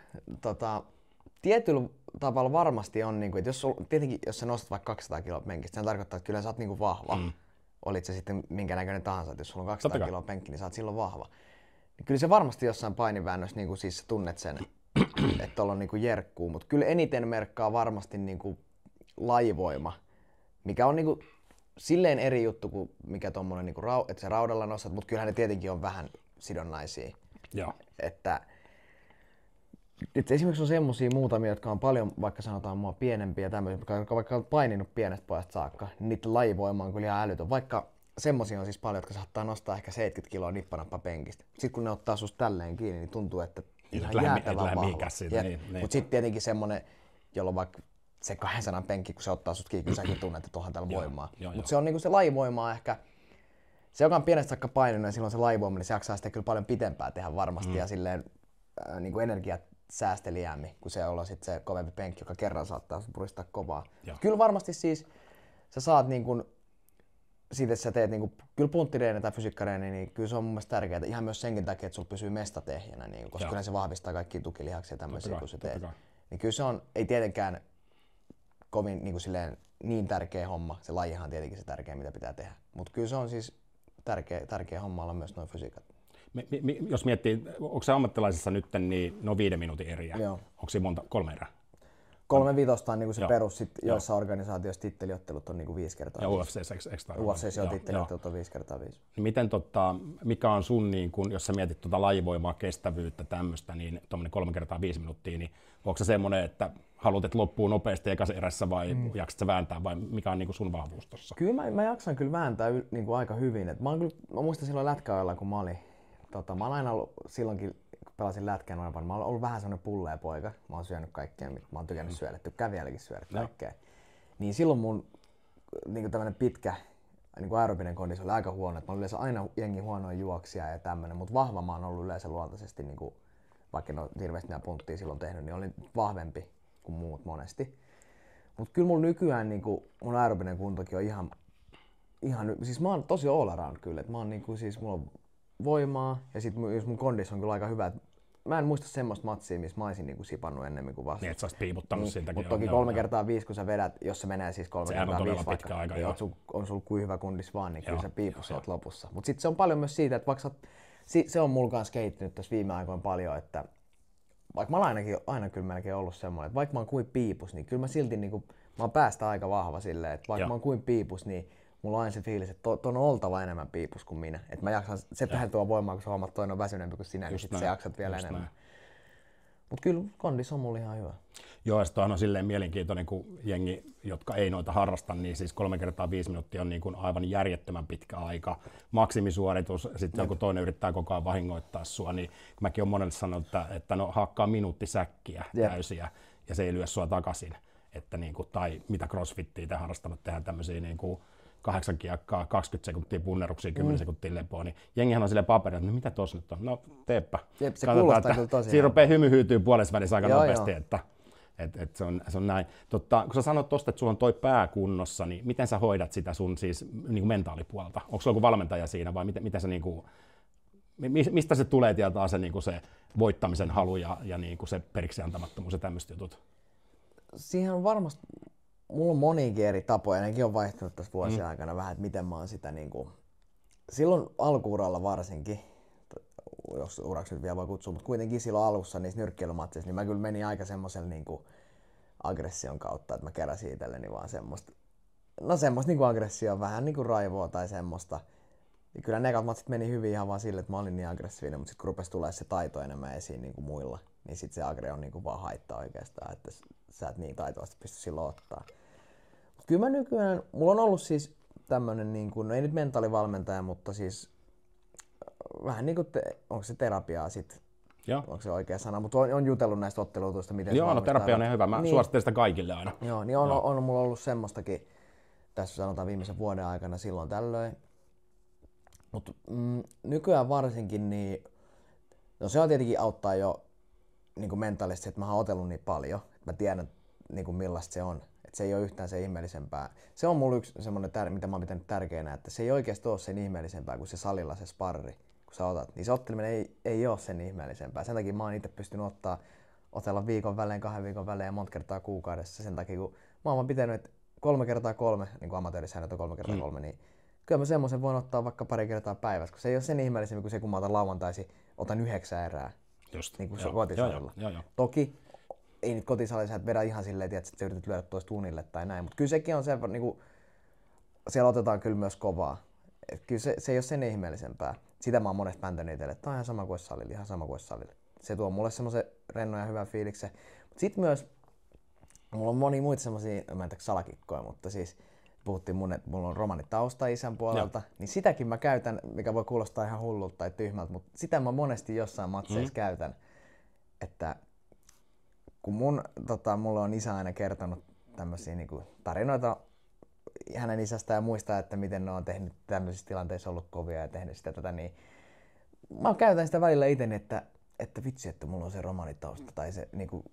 Tietyllä tavalla varmasti on, niin kuin, että tietenkin jos sä nostat vaikka 200 kiloa penkistä, se tarkoittaa, että kyllä sä oot niin kuin vahva. Olit se sitten minkä näköinen tahansa, että jos sulla on 200 kiloa penkki, niin sä oot silloin vahva. Niin kyllä se varmasti jossain painiväännössä niin kuin siis sä tunnet sen, että tuolla on niin kuin jerkkuu, mutta kyllä eniten merkkaa varmasti niin kuin lajivoima, mikä on niin kuin silleen eri juttu kuin mikä tommonen, niin kuin että se raudalla nostat, mutta kyllähän ne tietenkin on vähän sidonnaisia. Joo. Että esimerkiksi on semmosia muutamia, jotka on paljon, vaikka sanotaan mua pienempiä ja tämmöisiä, jotka vaikka on paininut pienestä pojasta saakka, niin niiden lajivoima on kyllä ihan älytön. Vaikka semmosia on siis paljon, jotka saattaa nostaa ehkä 70 kiloa nippanappa penkistä. Sitten kun ne ottaa susta tälleen kiinni, niin tuntuu, että ihan jäätävän vahva. Mutta sitten tietenkin semmonen, jolla on vaikka se 200 penkki, kun se ottaa sut kiinni, kyllä säkin tunnet, että onhan täällä voimaa. Mutta se on niinku se lajivoimaa ehkä. Se, joka on pienestä saakka paininut ja silloin se lajivoima, niin se jaksaa sitä kyllä paljon pitempää tehdä varmasti ja silleen niinku energiat säästeliäämmin, kun se on sitten se kovempi penkki, joka kerran saattaa puristaa kovaa. Kyllä varmasti siis sä saat niin kun, siitä, että sä teet niin kun, kyllä punttireeni tai fysiikkareeni, niin kyllä se on mun mielestä tärkeää ihan myös senkin takia, että sulla pysyy mestatehjänä, niin, koska kyllä se vahvistaa kaikkia tukilihaksia ja tämmöisiä, kun sä teet. Niin kyllä se on, ei tietenkään kovin niin, silleen, niin tärkeä homma, se lajihan on tietenkin se tärkeä, mitä pitää tehdä, mutta kyllä se on siis tärkeä homma olla myös noin fysiikat. Jos miettii, onko se ammattilaisessa nyt, niin ne on 5 minuutin eriä. Joo. Onko siinä monta? 3 erää? 3-5 on niinku se perus, sit joissa organisaatioissa titteliottelut on niinku 5 kertaa. Ja UFC:ssä UFC:ssä on titteliottelut on 5 kertaa 5. Miten mikä on sun, niin kun, jos sä mietit lajivoimaa, kestävyyttä, tämmöistä, niin tuommoinen 3 kertaa 5 minuuttia, niin onko se semmoinen, että haluat, että loppuu nopeasti ekassa erässä vai jaksat sä vääntää vai mikä on niin sun vahvuus tossa? Kyllä mä jaksan kyllä vääntää niinku aika hyvin. Mä muistan silloin lätkäajalla, kun mä olin, mä oon aina ollut silloinkin, kun pelasin lätkää noin, mä oon ollut vähän semmoinen pullee poika. Mä oon syönyt kaikkea, mitä mä oon tykännyt syödä, tykkään vieläkin syödä kaikkea. Niin silloin mun niin tämmönen pitkä niin aerobinen kondis oli aika huono. Mä olin yleensä aina jengi huonoja juoksia ja tämmönen, mutta vahva mä oon ollut yleensä luontaisesti, niin kuin, vaikka en ole hirveästi nää punttia silloin tehnyt, niin olin vahvempi kuin muut monesti. Mut kyllä mulla nykyään niin kuin, mun aerobinen kuntokin on ihan siis mä oon tosi all around kyllä. Mä oon, niin kuin, siis mulla on voimaa ja sit jos mun kondis on kyllä aika hyvä. Mä en muista semmoista matsia, missä mä olisin niinku sipannut ennemmin kuin vasta. Niin, et sä olisit piiputtanut niin, siltäkin. Mutta toki 3 kertaa 5, kun sä vedät, jos se menee siis 3 kertaa 5 vaikka, aika, niin on sulla kuin hyvä kundis vaan, niin kyllä sä piiput sieltä lopussa. Mutta sitten se on paljon myös siitä, että vaikka se on mulla kanssa kehittynyt tässä viime aikoina paljon, että vaikka mä oon aina kyllä melkein ollut semmoinen, että vaikka mä oon kuin piipus, niin kyllä mä silti niinku, mä oon päästä aika vahva silleen, että vaikka mä oon kuin piipus, niin mulla on aina se fiilis, että on oltava enemmän piipus kuin minä. Että mä jaksan, se tähän tuo voimaa, kun sä huomaat, toinen on väsyneempi kuin sinä, niin sit sä jaksat vielä enemmän. Mutta kyllä kondis on mulla ihan hyvä. Joo, ja on silleen mielenkiintoinen, kun jengi, jotka ei noita harrasta, niin siis 3 kertaa 5 minuuttia on niin kuin aivan järjettömän pitkä aika. Maksimisuoritus, sitten joku toinen yrittää koko ajan vahingoittaa sua, niin mäkin olen monelle sanonut, että no hakkaa minuutti säkkiä täysiä, ja se ei lyö sua takaisin. Että niin kuin, tai mitä crossfittiä te harrastanut, tehdään tämmöisiä niin kuin 8 kiekkaa, 20 sekuntia punneruksia, 10 sekuntia lepoa, niin jengihän on silleen paperilla, että no mitä tossa nyt on? No teepä. Jep, se kuulostaa kyllä tosiaan. Siinä rupeaa hymy hyytyy puolessa välissä aika nopeasti, että se on näin. Kun sä sanot tosta, että sulla on toi pää kunnossa, niin miten sä hoidat sitä sun siis niin kuin mentaalipuolta? Onko sulla joku valmentaja siinä vai miten sä niin kuin, mistä se tulee tietää se, niin kuin se voittamisen halu ja niin kuin se periksi antamattomuus ja tämmöiset jutut? Siihen on varmasti, mulla on moniakin eri tapoja, nekin on vaihtunut tässä vuosien aikana vähän, että miten mä oon sitä niinku, silloin alkuuralla varsinkin, jos uraksi nyt vielä voi kutsua, mutta kuitenkin silloin alussa niissä nyrkkeilymatseissa, niin mä kyllä menin aika semmoisella niinku aggression kautta, että mä keräsin itselleni vaan semmoista niinku aggressioa, vähän niinku raivoa tai semmoista. Ja kyllä ne ekat matsit meni hyvin ihan vaan sille, että mä olin niin aggressiivinen, mutta sitten kun rupesi tulemaan se taito enemmän esiin niinku muilla, niin sitten se agre on niinku vaan haittaa oikeastaan, että sä et niin taitavasti pysty silloin ottaa. Mut kyllä mä nykyään, mulla on ollut siis tämmönen, niinku, no ei nyt mentaalivalmentaja, mutta siis vähän niinku, onko se terapiaa sit, onko se oikea sana, mutta on jutellut näistä ottelutuista, miten joo, no terapia on hyvä, mä suosittelen sitä kaikille aina. Joo, niin on mulla ollut semmoistakin, tässä sanotaan viimeisen vuoden aikana silloin tällöin. Mutta nykyään varsinkin, niin no se on tietenkin auttaa jo niin kuin mentaalisesti, että mä oon otellut niin paljon, että mä tiedän niin kuin millaista se on. Että se ei ole yhtään sen ihmeellisempää. Se on mulla yksi semmoinen, mitä mä oon pitänyt tärkeänä, että se ei oikeasti ole sen ihmeellisempää kuin se salilla se sparri, kun sä otat. Niin se otteleminen ei ole sen ihmeellisempää. Sen takia mä oon itse pystynyt otella viikon välein, 2 viikon välein ja monta kertaa kuukaudessa. Sen takia kun mä oon pitänyt, että 3x3, niin kuin amatöörisäännöt on 3x3, niin kyllä mä semmoisen voin ottaa vaikka pari kertaa päivässä, kun se ei ole sen ihmeellisemmin kuin se, kun mä otan lauantaisin, otan 9 erää. Just. Niin kuin kotisalilla. Joo. Toki ei nyt kotisalissa et vedä ihan silleen, että sä yrität lyödä tuosta tunnille tai näin, mutta kyllä sekin on se, niin kuin, siellä otetaan kyllä myös kovaa. Et kyllä se ei ole sen ihmeellisempää. Sitä mä oon monesti päntänyt itselle, että on ihan sama kuin salilla, Se tuo mulle semmoisen rennon ja hyvän fiiliksen. Mutta sit myös, mulla on monia muita semmosia, mä en tiedä salakikkoja, mutta siis puhuttiin että mulla on romanitausta isän puolelta, niin sitäkin mä käytän, mikä voi kuulostaa ihan hullulta tai tyhmältä, mutta sitä mä monesti jossain matseissa käytän, että kun mulle on isä aina kertonut tämmöisiä niinku tarinoita hänen isästä ja muistaa, että miten ne on tehnyt tämmöisissä tilanteissa ollut kovia ja tehnyt sitä tätä, niin mä käytän sitä välillä iteni, että vitsi, että mulla on se romanitausta tai se niinku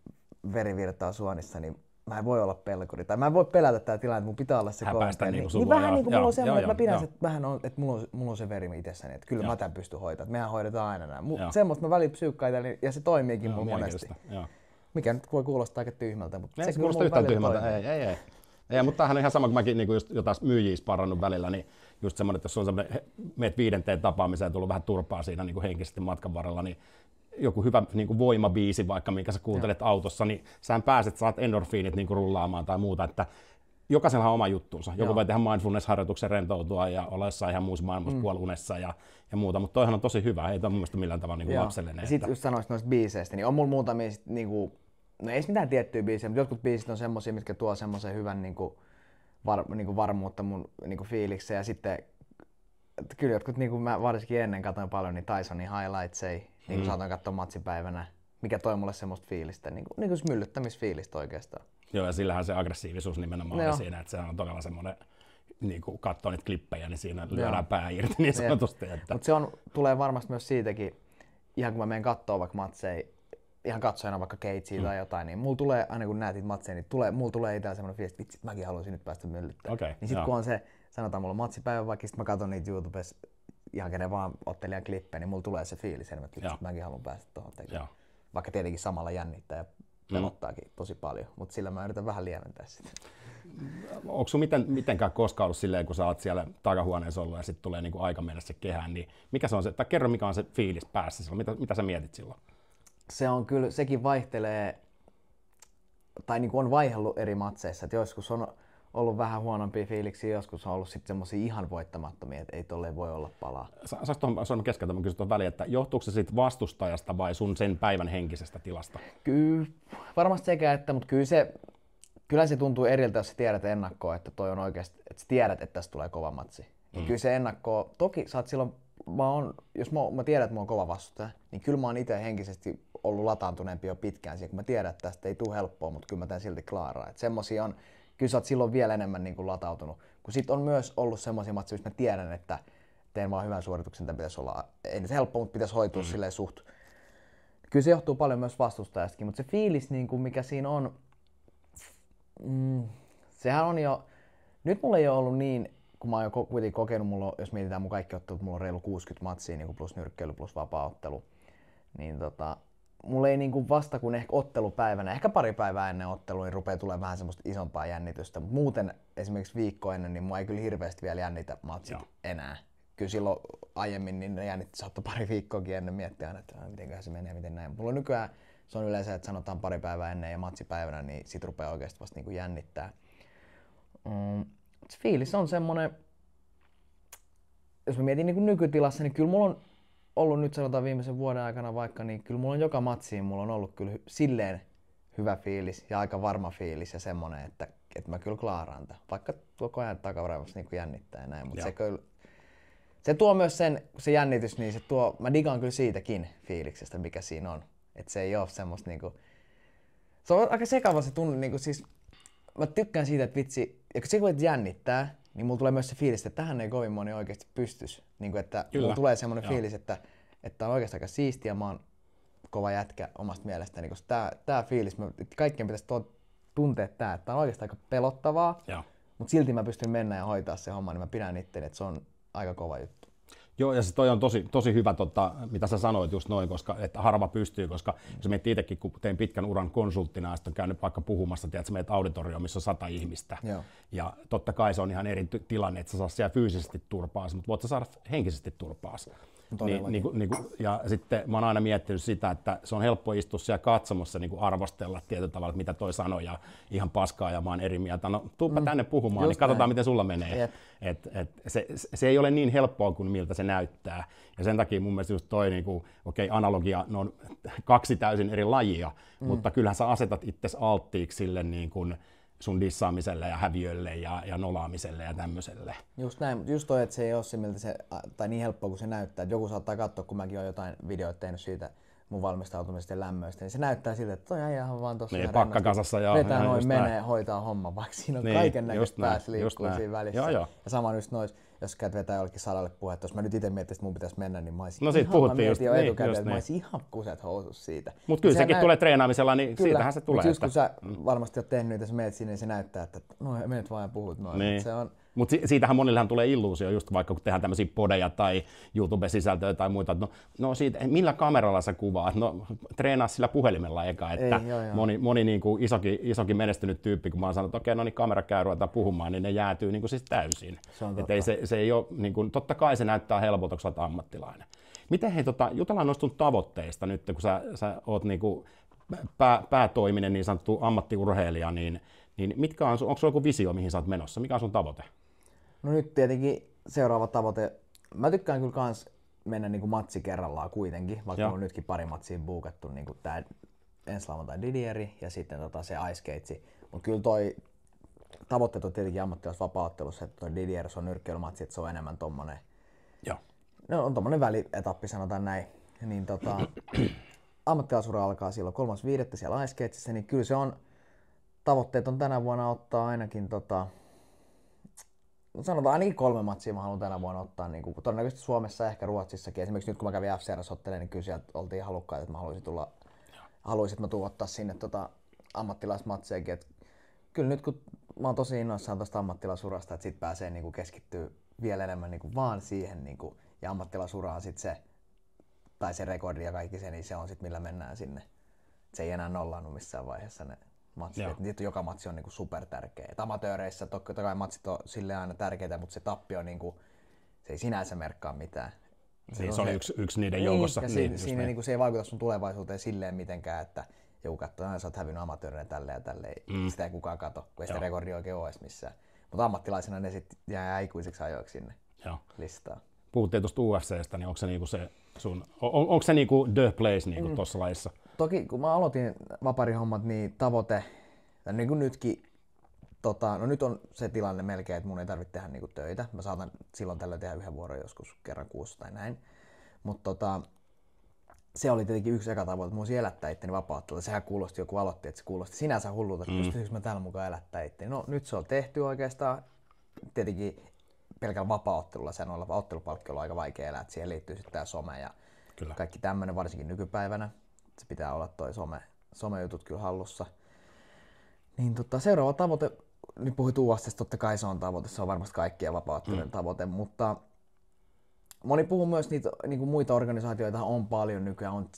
verivirtaa suonissa, niin mä en voi olla pelkuri, tai mä en voi pelätä tätä tilannetta, että mun pitää olla se konteeni. Niin vähän niin kuin mulla on semmoinen, että mä pidän se, vähän on, että mulla on se veri itsessäni, että kyllä mä tämän pystyn hoitamaan, mehän hoidetaan aina näin. Semmoista mä välillä psyykkaitelen ja se toimiikin mulla monesti. Mikä nyt voi kuulostaa aika tyhmältä, mutta se kuulostaa yhtään tyhmältä, ei. Ei, mutta tämähän on ihan sama, kun mäkin niin just jotain myyjiä sparannut välillä, niin just semmoinen, että jos on semmoinen, meet 5. tapaamiseen ja tullut vähän turpaa siinä niin henkisesti matkan varrella, niin joku hyvä niin kuin voimabiisi vaikka, minkä sä kuuntelet autossa, niin sä pääset, saat endorfiinit niin kuin rullaamaan tai muuta, että jokaisella on oma juttuunsa. Joku voi tehdä mindfulness-harjoituksen, rentoutua ja olla jossain ihan muussa maailmassa puolunessa ja muuta, mutta toihan on tosi hyvä, ei toi mun mielestä millään tavalla niin lapselle. Ja sit just sanoisit noista biiseistä, niin on mulla muutamia niinku, no ei mitään tiettyjä biisejä, mutta jotkut biisit on semmosia, mitkä tuo semmoisen hyvän niinku varmuutta mun niinku fiilikseen ja sitten kyllä jotkut, niinku mä varsinkin ennen katsoin paljon, niin Tysonin Highlights ei, niin kuin saatoin katsoa matsipäivänä, mikä toi mulle semmoista fiilistä, niinku myllyttämisfiilistä oikeastaan. Joo, ja sillähän se aggressiivisuus nimenomaan on siinä, että se on todella semmoinen, niin kun katsoo niitä klippejä, niin siinä lyödään pää irti niin sanotusti. Että... Mutta se tulee varmasti myös siitäkin, ihan kun mä menen kattoo vaikka matseja, ihan katsojana vaikka Cagea tai jotain, niin mulla tulee, aina kun näet niitä matseja, niin mulla tulee itsellä semmoinen fiilis, että vitsi, mäkin haluaisin nyt päästä myllyttämään. Okay, niin sit kun on se, sanotaan mulla on matsipäivä vaikka, sit mä katson niitä YouTubessa, ihan kenen vaan ottelijan klippejä, niin mulla tulee se fiilis enemmän, että vitsi, mäkin haluan päästä tuohon tekemään. Vaikka tietenkin samalla jännittää ja pelottaakin tosi paljon, mutta sillä mä yritän vähän lieventää sitä. Onko sun mitenkään koskaan ollut silleen, kun sä oot siellä takahuoneessa ollut ja sitten tulee niinku aika mennä se kehään, niin mikä se on se, tai kerro mikä on se fiilis päässä silloin, mitä sä mietit silloin? Se on kyllä, sekin vaihtelee, tai niinku on vaihdellut eri matseissa, että joskus on ollut vähän huonompia fiiliksiä, joskus on ollut sitten semmosia ihan voittamattomia, että ei tolleen voi olla palaa. Saanko tuohon keskellä mä kysyn tuon väliin, että johtuuko se siitä vastustajasta vai sun sen päivän henkisestä tilasta? Kyllä, varmasti sekä että, mutta kyllä se tuntuu eriltä, jos sä tiedät ennakkoon, että toi on oikeasti, että sä tiedät, että tästä tulee kova matsi. Niin kyllä se ennakkoon, toki sä oot silloin, jos mä tiedän, että mä oon kova vastustaja, niin kyllä mä oon itse henkisesti ollut lataantuneempi jo pitkään siihen, kun mä tiedän, että tästä ei tule helppoa, mutta kyllä mä teen silti klaaraa. Että semmosia on, kyllä sä oot silloin vielä enemmän niin kuin latautunut. Kun sit on myös ollut semmosia matseja, missä mä tiedän, että teen vaan hyvän suorituksen, tämän pitäisi olla, ei nyt helppoa, mutta pitäisi hoitua silleen suht. Kyllä se johtuu paljon myös vastustajastakin, mutta se fiilis, niin kuin mikä siinä on, sehän on jo, nyt mulla ei ole ollut niin, kun mä oon jo kuitenkin kokenut, jos mietitään mun kaikki ottelut, mulla on reilu 60 matsia niin plus nyrkkeily plus vapaa-ottelu, niin mulla ei niin kuin vasta kun ehkä ottelupäivänä, ehkä pari päivää ennen ottelua, niin rupeaa tulemaan vähän semmoista isompaa jännitystä, mutta muuten esimerkiksi viikko ennen, niin mua ei kyllä hirveästi vielä jännitä matsit enää. Kyllä silloin aiemmin niin ne jännitti, saattoi pari viikkoakin ennen miettiä aina, että mitenköhän se menee, miten näin. Mulla nykyään se on yleensä, että sanotaan pari päivää ennen ja matsipäivänä, niin sit rupeaa oikeasti vasta niinku jännittää. Se fiilis on semmonen, jos mä mietin niinku nykytilassa, niin kyllä mulla on ollut nyt sanotaan viimeisen vuoden aikana vaikka, niin kyllä mulla on joka matsiin, mulla on ollut kyllä silleen hyvä fiilis ja aika varma fiilis ja semmonen, että mä kyllä klaaraan tämän. Vaikka koko ajan takavarmassa niinku jännittää ja näin, mutta se tuo myös sen, kun se jännitys, niin se tuo, mä digaan kyllä siitäkin fiiliksestä, mikä siinä on. Että se ei oo semmoista niinku, se on aika sekava se tunne, niinku siis, mä tykkään siitä, että vitsi, ja kun se voit jännittää, niin mulla tulee myös se fiilis, että tähän ei kovin moni oikeesti pystys. Niinku, että mulla tulee semmoinen fiilis, että on oikeasti aika siistiä, mä oon kova jätkä omasta mielestäni, koska tää fiilis, kaikkien pitäisi tuntea tää, että on oikeasti aika pelottavaa, mutta silti mä pystyn mennä ja hoitaa se homma, niin mä pidän itteni, että se on aika kova juttu. Joo, ja se toi on tosi hyvä, mitä sä sanoit just noin, koska että harva pystyy, koska jos miettii itsekin, kun tein pitkän uran konsulttina ja sitten on käynyt vaikka puhumassa, tiedät, sä menet auditorioon, missä on 100 ihmistä. Joo. Ja totta kai se on ihan eri tilanne, että sä saa siellä fyysisesti turpaas, mutta voit sä saada henkisesti turpaas. Ja sitten mä oon aina miettinyt sitä, että se on helppo istua siellä katsomossa niin arvostella tietyllä tavalla, että mitä toi sanoi ja ihan paskaa ja mä oon eri mieltä. No tuuppa tänne puhumaan, just niin katsotaan miten sulla menee. Se ei ole niin helppoa kuin miltä se näyttää. Ja sen takia mun mielestä just toi analogia, ne on 2 täysin eri lajia, mutta kyllähän sä asetat itsesi alttiiksi sille niin kuin sun dissaamiselle ja häviölle ja nolaamiselle ja tämmöiselle. Just näin, mutta just toi, että se ei ole se, miltä se, tai niin helppoa kuin se näyttää. Että joku saattaa katsoa, kun mäkin olen jotain videoita tehnyt siitä mun valmistautumisesta ja lämmöistä, niin se näyttää siltä, että toi äijähän vaan tossa niin, pakkakasassa ja vetää noin, menee, hoitaa homma, vaikka siinä on niin, kaiken näköistä päässä liikkuu siinä välissä. Joo. Ja sama just nois, jos käyt vetää jollekin 100 puhetta, jos mä nyt itse miettisin, että mun pitäisi mennä, niin mä olisin mä olisin ihan kuset housussa siitä. Mutta kyllä sekin tulee treenaamisella, niin kyllä, siitähän se tulee. Mutta just kun sä varmasti oot tehnyt niitä, sä menet sinne, niin se näyttää, että no menet vaan ja puhut noin. Niin. Se on Mutta siitähän monillehan tulee illuusio, just vaikka kun tehdään tämmöisiä podeja tai YouTube-sisältöjä tai muita, että no siitä, millä kameralla sä kuvaat? No treenaa sillä puhelimella eka, että moni niin kuin isokin menestynyt tyyppi, kun mä oon sanonut, että okei, no niin kamera käy, ruvetaan puhumaan, niin ne jäätyy niin kuin siis täysin. Se ei ole, niin kuin, totta kai se näyttää helpolta, kun sä oot ammattilainen. Miten jutellaan noista tavoitteista nyt, kun sä oot niin kuin päätoiminen niin sanottu ammattiurheilija, niin mitkä onko sulla joku visio, mihin sä oot menossa? Mikä on sun tavoite? No nyt tietenkin seuraava tavoite. Mä tykkään kyllä kans mennä niinku matsi kerrallaan kuitenkin, vaikka on nytkin pari matsia buukattu, niinku tää ensi lauantai Didieri ja sitten se Ice Skates. Mut kyllä toi tavoitteet on tietenkin ammattilaisvapaa-ottelussa, että toi Didier on nyrkkeilymatsi, että se on enemmän tommonen. Joo. No on tommonen välietappi, sanotaan näin. Niin ammattilaisura alkaa silloin 3.5. siellä Ice Skatesissa, niin kyllä se on, tavoitteet on tänä vuonna ottaa ainakin sanotaan ainakin 3 matsia mä haluan tänä vuonna ottaa, niin kuin, todennäköisesti Suomessa, ehkä Ruotsissakin. Esimerkiksi nyt kun mä kävin FCR:ssä niin kyllä sieltä oltiin halukkaita, että mä haluaisin ottaa sinne ammattilaismatsejakin. Et kyllä nyt kun mä oon tosi innoissaan tuosta ammattilaisurasta, että sit pääsee niin kuin keskittyä vielä enemmän niin kuin vaan siihen niin kuin, ja ammattilaisura on sit se, tai se rekordi ja kaikki se, niin se on sit millä mennään sinne. Se ei enää nollaannut missään vaiheessa ne matsit. Joka matsi on niinku super tärkeä. Amatööreissä totta kai matsit on silleen aina tärkeitä, mutta se tappio niinku, se ei sinänsä merkkaa mitään. Se oli yksi niiden joukossa. Ja siinä niinku, se ei vaikuta sun tulevaisuuteen silleen mitenkään, että joku katsoo, että sä oot hävinnyt amatöörinä tälleen ja tälleen. Sitä ei kukaan katso, kun ei sitä rekordia oikein ole edes missään. Mutta ammattilaisena ne sit jää ikuisiksi ajoiksi sinne listaan. Puhuttiin tuosta UFCstä, niin onko se niinku se onko se niinku the place niinku tuossa lajissa? Toki kun mä aloitin vaparihommat, niin tavoite, niin kuin nytkin, no nyt on se tilanne melkein, että mun ei tarvitse tehdä niinku töitä. Mä saatan silloin tällöin tehdä yhden vuoron joskus kerran kuussa tai näin. Mutta se oli tietenkin yksi eka tavoite, että mä voisin elättää itteni vapaa-ottelua. Sehän kuulosti, joku aloitti, että se kuulosti sinänsä hullulta, että pystyisikö mä täällä mukaan elättää itteni. No nyt se on tehty oikeastaan. Tietenkin pelkällä vapaa-ottelulla, sen ottelupalkkiolla on aika vaikea elää, että siihen liittyy sitten tää some ja kaikki tämmönen, varsinkin nykypäivänä. Se pitää olla toi somejutut kyllä hallussa. Niin seuraava tavoite, nyt puhuit UFC:stä, totta kai se on tavoite, se on varmasti kaikkien vapaa-ottelujen tavoite, mutta moni puhuu myös niitä niinku muita organisaatioita on paljon nykyään, on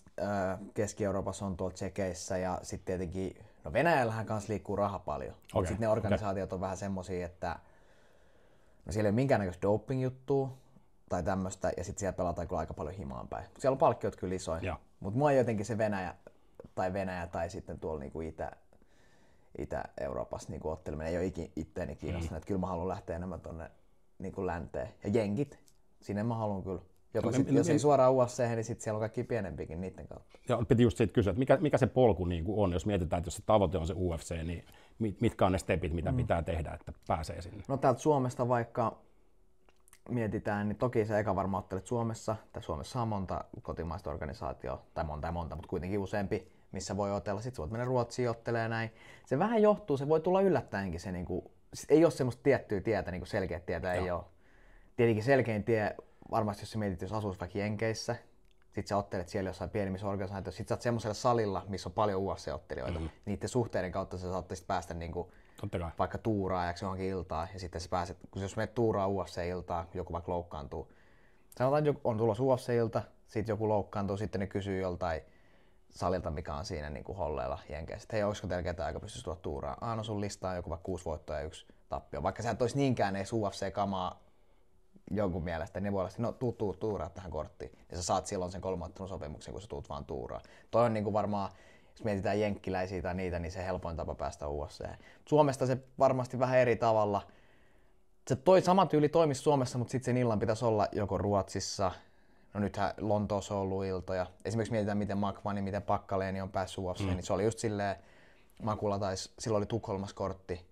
Keski-Euroopassa on tuolla Tsekeissä ja sitten tietenkin, no Venäjällähän kanssa liikkuu raha paljon, mutta sitten ne organisaatiot on vähän semmosia, että no siellä ei ole minkäännäköistä doping-juttua tai tämmöistä, ja sitten siellä pelataan kyllä aika paljon himaan päin. Siellä on palkkiot kyllä isoja, mutta mua jotenkin se Venäjä tai sitten tuolla niinku Itä-Euroopassa niinku otteleminen ei ole itteeni kiinnostanut. Kyllä mä haluan lähteä enemmän tonne niinku länteen. Ja jenkit, sinne mä haluan kyllä. Jos ei suoraan UFC:hen, niin sitten siellä on kaikki pienempikin niiden kautta. Ja piti just siitä kysyä, että mikä se polku niinku on, jos mietitään, että jos se tavoite on se UFC, niin mitkä on ne stepit, mitä pitää tehdä, että pääsee sinne? No täältä Suomesta vaikka mietitään, niin toki se eka varmaan ottelet Suomessa, tai Suomessa on monta kotimaista organisaatiota, tai monta, mutta kuitenkin useampi, missä voi otella. Sitten voit mennä Ruotsiin ottelee näin. Se vähän johtuu, se voi tulla yllättäenkin, se niinku, ei ole semmoista tiettyä tietä, niinku selkeä tietä ei ole. Tietenkin selkein tie, varmasti jos sä mietit, jos asuisi vaikka Jenkeissä, sit sä ottelet siellä jossain pienimmissä organisaatioissa, sit sä oot semmoisella salilla, missä on paljon UFC-ottelijoita, niiden suhteiden kautta sä saattaisit päästä niinku vaikka tuuraajaksi johonkin iltaan, ja sitten sä pääset, kun jos menet tuuraa UFC-iltaan, joku vaikka loukkaantuu. Sanotaan, että on tulossa UFC-ilta, sitten joku loukkaantuu, sitten ne kysyy joltain salilta, mikä on siinä niin kuin holleilla Jenkeissä, että hei, olisiko teillä ketään, joka pystyisi tuoda tuuraa? No sun listaa on joku vaikka 6 voittoa ja 1 tappio. Vaikka sä et olisi niinkään edes UFC-kamaa jonkun mielestä, niin voi olla, että no tuuraa tähän korttiin. Ja sä saat silloin sen 3 ottelun sopimuksen, kun sä tuut vaan tuuraa. Toi on niin kuin varmaan, jos mietitään jenkkiläisiä tai niitä, niin se helpoin tapa päästä UFC:hen. Suomesta se varmasti vähän eri tavalla. Se sama tyyli toimisi Suomessa, mutta sitten sen illan pitäisi olla joko Ruotsissa. No nythän Lontoossa on ollut iltoja. Esimerkiksi mietitään, miten Makvani, miten Pakkaleeni on päässyt UFC:hen, niin se oli just silleen, Makula taisi, silloin oli Tukholmas kortti.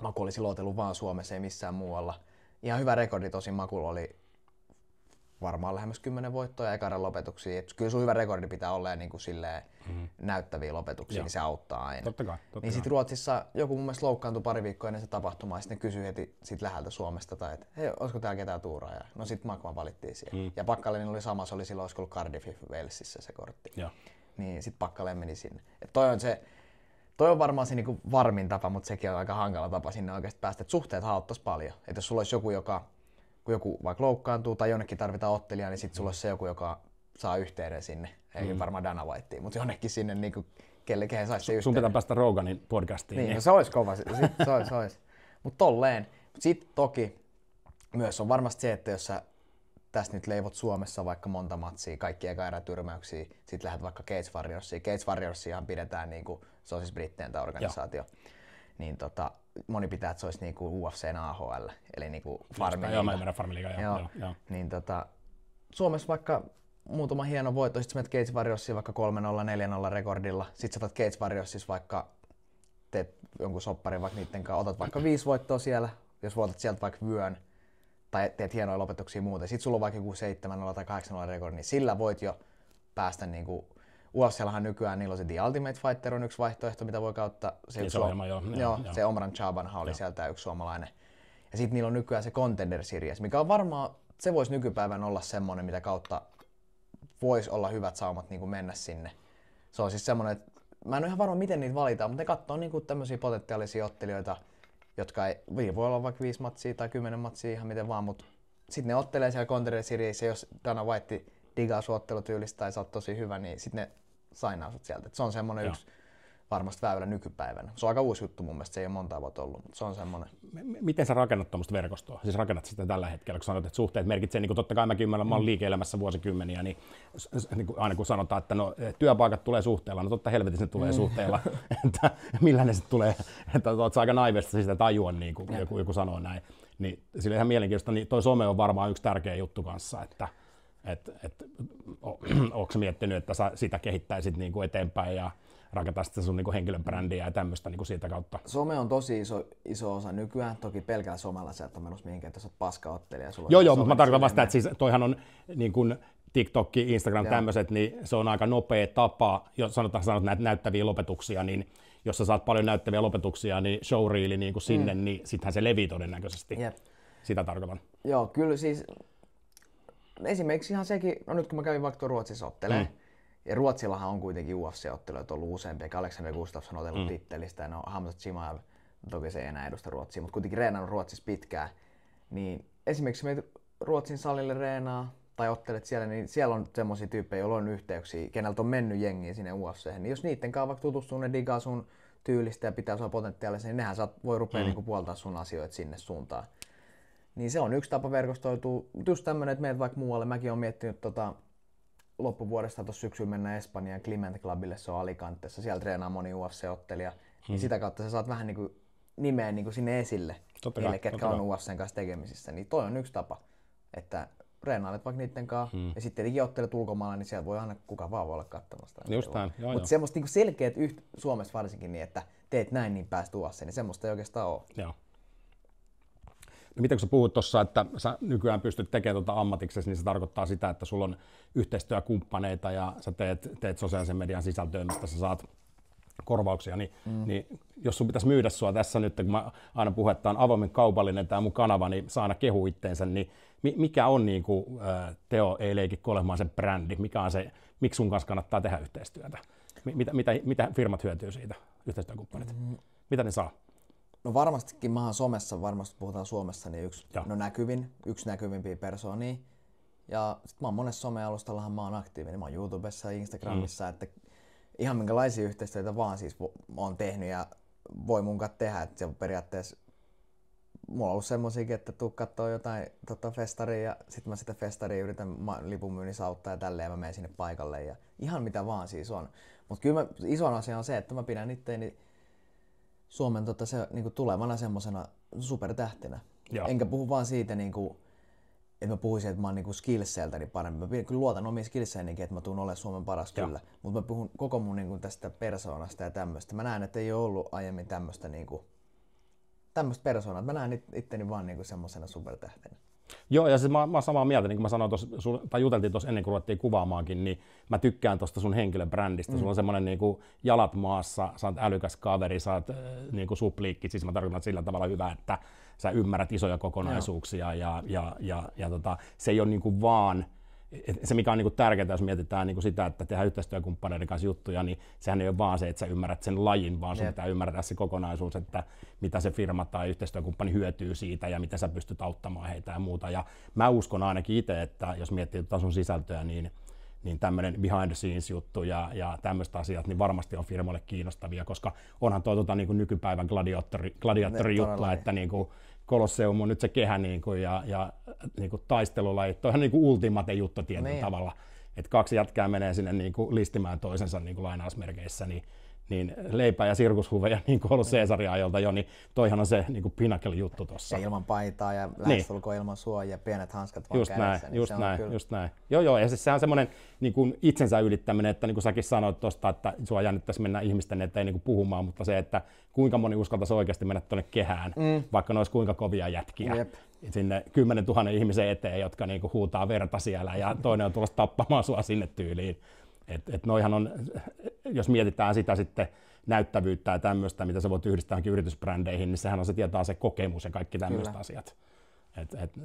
Maku oli silloin otellut vaan Suomessa, ei missään muualla. Ihan hyvä rekordi, tosin Makulla oli varmaan lähemmäs 10 voittoja ja ekaran lopetuksia. Et kyllä sun hyvä rekordi pitää olla niin kuin silleen näyttäviä lopetuksia, niin se auttaa aina. Totta kai. Niin sitten Ruotsissa joku mun mielestä loukkaantui pari viikkoa ennen se tapahtumaa ja sitten kysyi heti sit läheltä Suomesta, tai että hei, olisiko täällä ketään tuuraajaa? No sitten Makvan valittiin siihen. Ja Pakkaleni oli sama, se oli silloin, olisiko ollut Cardiff Walesissa se kortti. Niin sitten Pakkaleen meni sinne. Et toi on se, toi on varmaan se niinku varmin tapa, mutta sekin on aika hankala tapa sinne oikeasti päästä, että suhteet hauttais paljon. Että jos sulla olisi joku, kun joku vaikka loukkaantuu tai jonnekin tarvitaan ottelijaa, niin sitten sulla olisi se joku, joka saa yhteyden sinne. Ei varmaan Dana Whiteen, mutta jonnekin sinne niinku, kehen saisi se yhteyden. Sun pitää päästä Roganin podcastiin. Niin, no se olisi kova. Se olisi. Mutta tolleen. Sitten toki myös on varmasti se, että jos sä tästä nyt leivot Suomessa vaikka monta matsia, kaikki eka erätyrmäyksiä, sit lähdet vaikka Cage Warriorsiin. Cage Warriorsiahan pidetään niinku, se on siis Brittein tämä organisaatio. Joo. Niin moni pitää, että se olisi niinku UFC:n AHL, eli niinku Farmiliiga. Joo, mä ymmärrän Farmiliiga, joo. Niin Suomessa vaikka muutama hieno voitto, sit sä menet Cage Warriorsiin vaikka 3-0, 4-0 rekordilla, sit sä otat Cage Warriorsissa vaikka, teet jonkun sopparin vaikka niitten kanssa, otat vaikka 5 voittoa siellä, jos voitat sieltä vaikka vyön, tai teet hienoja lopetuksia muuten, sit sulla on vaikka joku 7-0 tai 8-0 rekordi, niin sillä voit jo päästä niinku, UFC:llahan nykyään niillä on se The Ultimate Fighter on yksi vaihtoehto, mitä voi kautta. Se Omran Chabanhan oli sieltä yksi suomalainen. Ja sitten niillä on nykyään se Contender Series, mikä on varmaan, se voisi nykypäivän olla semmoinen, mitä kautta voisi olla hyvät saumat niin kuin mennä sinne. Se on siis semmoinen, että mä en ole ihan varma miten niitä valitaan, mutta ne katsoo niin kuin tämmöisiä potentiaalisia ottelijoita, jotka ei voi olla vaikka 5 matsia tai 10 matsia ihan miten vaan, mutta sitten ne ottelee siellä Contender Series ja jos Dana White digaa sun ottelutyylistä tai sä oot tosi hyvä, niin sitten ne sainaa sut sieltä. Et se on semmoinen yksi varmasti väylä nykypäivänä. Se on aika uusi juttu mun mielestä, se ei ole monta vuotta ollut, mutta se on semmoinen. Miten sä rakennat tuommoista verkostoa? Siis rakennat sitä tällä hetkellä, kun sanot, että suhteet merkitsee, niin kuin totta kai mäkin mä olen liike-elämässä vuosikymmeniä, niin aina kun sanotaan, että no, työpaikat tulee suhteella, no totta helvetissä ne tulee suhteella, että millä ne sitten tulee, että oot sä aika naivesta sitä tajua, niin kuin joku sanoo näin. Niin sillä ihan mielenkiintoista, niin toi some on varmaan yksi tärkeä juttu kanssa, että ootko sä miettinyt, että sä sitä kehittäisit niinku eteenpäin ja rakentaa sitä sun niinku henkilön brändiä ja tämmöistä niinku siitä kautta? Some on tosi iso osa nykyään. Toki pelkällä somella sä et ole menossa mihinkään, että sä oot paskaottelija. Joo, mutta mä tarkoitan vasta, että siis toihan on niin kuin TikTok, Instagram, tämmöiset, niin se on aika nopea tapa, jos sanot näitä näyttäviä lopetuksia, niin jos sä saat paljon näyttäviä lopetuksia, niin showreeli niin kuin sinne, niin sittenhän se levii todennäköisesti. Jep. Sitä tarkoitan. Joo, kyllä siis esimerkiksi ihan sekin, no nyt kun mä kävin vaikka Ruotsissa ottelee, ja Ruotsillahan on kuitenkin UFC-otteluita ollut useampia, Alexander Gustafsson on otellut tittelistä, ja no Hamzat Chimaev, toki se ei enää edusta Ruotsia, mutta kuitenkin reenannut Ruotsissa pitkään, niin esimerkiksi meitä Ruotsin salille reenaa tai ottelet siellä, niin siellä on semmosia tyyppejä, joilla on yhteyksiä, keneltä on mennyt jengiä sinne UFC:hen, niin jos niitten kanssa vaikka tutustuu, ne digaa sun tyylistä ja pitää sua potentiaalisen, niin nehän voi rupea niinku puoltaa sun asioita sinne suuntaan. Niin se on yksi tapa verkostoitua. Just tämmönen, että meet vaikka muualle. Mäkin olen miettinyt loppuvuodesta tuossa syksyllä mennä Espanjaan Clement Clubille, se on Alicantessa. Siellä treenaa moni UFC-ottelija. Niin sitä kautta sä saat vähän niinku nimeä niinku sinne esille niille, ketkä on UFCn kanssa tekemisissä. Niin toi on yksi tapa, että treenailet vaikka niitten kanssa. Ja sitten tietenkin ottelet ulkomailla, niin siellä voi aina kuka vaan olla katsomassa. Just näin, joo. Mutta semmoista niinku selkeät Suomessa varsinkin niin, että teet näin, niin pääst UFC:hen, niin semmoista ei oikeastaan ole. Joo. No miten kun sä puhut tuossa, että sä nykyään pystyt tekemään ammatiksesi, niin se tarkoittaa sitä, että sulla on yhteistyökumppaneita ja sä teet sosiaalisen median sisältöä, mistä sä saat korvauksia, niin jos sun pitäisi myydä sua tässä nyt, kun mä aina puhun, että on avoimen kaupallinen tämä mun kanava, niin saa aina kehu itteensä, niin mikä on niin kuin, Teo ei leiki Kolehmaisen brändi, mikä on se, miksi sun kanssa kannattaa tehdä yhteistyötä? Mitä firmat hyötyy siitä, yhteistyökumppanit? Mitä ne saa? No varmastikin somessa, varmasti puhutaan Suomessa, niin yksi näkyvimpiä persoonia. Ja sit mä oon monessa some-alustallahan mä oon aktiivinen. Mä oon YouTubessa ja Instagramissa, että ihan minkälaisia yhteistyötä vaan siis oon tehnyt ja voi mun kanssa tehdä. Että se on periaatteessa, mulla on ollut semmosiakin, että tuu kattoo jotain festaria ja sit mä sitä festaria yritän lipunmyynnissä auttaa ja tälleen mä menen sinne paikalle ja ihan mitä vaan siis on. Mut kyllä isoin asia on se, että mä pidän itteeni Suomen niinku tulevana semmosena supertähtenä. Joo. Enkä puhu vaan siitä, niinku, että mä puhuisin, että mä oon niinku skillseiltäni paremmin. Mä kyllä luotan omiin skillseinikin, että mä tuun olemaan Suomen paras kyllä. Mutta mä puhun koko mun niinku tästä persoonasta ja tämmöstä. Mä näen, että ei ole ollut aiemmin tämmöstä persoonaa. Mä näen itteni vaan niinku semmosena supertähtenä. Joo, ja siis mä oon samaa mieltä, niin kuin mä sanoin tai juteltiin tuossa ennen kuin ruvettiin kuvaamaankin, niin mä tykkään tuosta sun henkilöbrändistä. Sulla on semmoinen niin kuin jalat maassa, sä oot älykäs kaveri, sä oot niin kuin supliikki, siis mä tarkoitan sillä tavalla hyvä, että sä ymmärrät isoja kokonaisuuksia ja se ei ole niin kuin vaan, se mikä on niin kuin tärkeää, jos mietitään niin kuin sitä, että tehdään yhteistyökumppaneiden kanssa juttuja, niin sehän ei ole vaan se, että sä ymmärrät sen lajin, vaan sun pitää ymmärtää se kokonaisuus, että mitä se firma tai yhteistyökumppani hyötyy siitä ja miten sä pystyt auttamaan heitä ja muuta. Ja mä uskon ainakin itse, että jos miettii sun sisältöä, niin tämmöinen behind the scenes juttu ja tämmöiset asiat niin varmasti on firmoille kiinnostavia, koska onhan tuo niin kuin nykypäivän gladiaattori-juttua, että niin kuin Colosseum on nyt se kehä niin kuin, ja niin kuin taistelulajit, toihan niin kuin ultimate juttu tietyllä tavalla, että kaksi jätkää menee sinne niin kuin listimään toisensa niin kuin lainausmerkeissä, niin leipä ja sirkushuveja niin kuin ollut Caesarin ajolta jo, niin toihan on se niin kuin pinnacle-juttu tuossa. Ja ilman paitaa ja lähestulkoon ilman suojia, pienet hanskat vaan kädessä. Just näin. Joo, ja siis sehän on semmoinen niin kuin itsensä ylittäminen, että niin kuin säkin sanoit tuosta, että sua jännittäisi mennä ihmisten eteen niin kuin puhumaan, mutta se, että kuinka moni uskaltaisi oikeasti mennä tuonne kehään, vaikka ne olisi kuinka kovia jätkiä. Sinne 10 000 ihmisen eteen, jotka niinku huutaa verta siellä ja toinen on tulossa tappamaan sua sinne tyyliin. Et noihan on, jos mietitään sitä sitten näyttävyyttä ja tämmöistä, mitä sä voit yhdistää yritysbrändeihin, niin sehän on se tietää se kokemus ja kaikki tämmöiset asiat.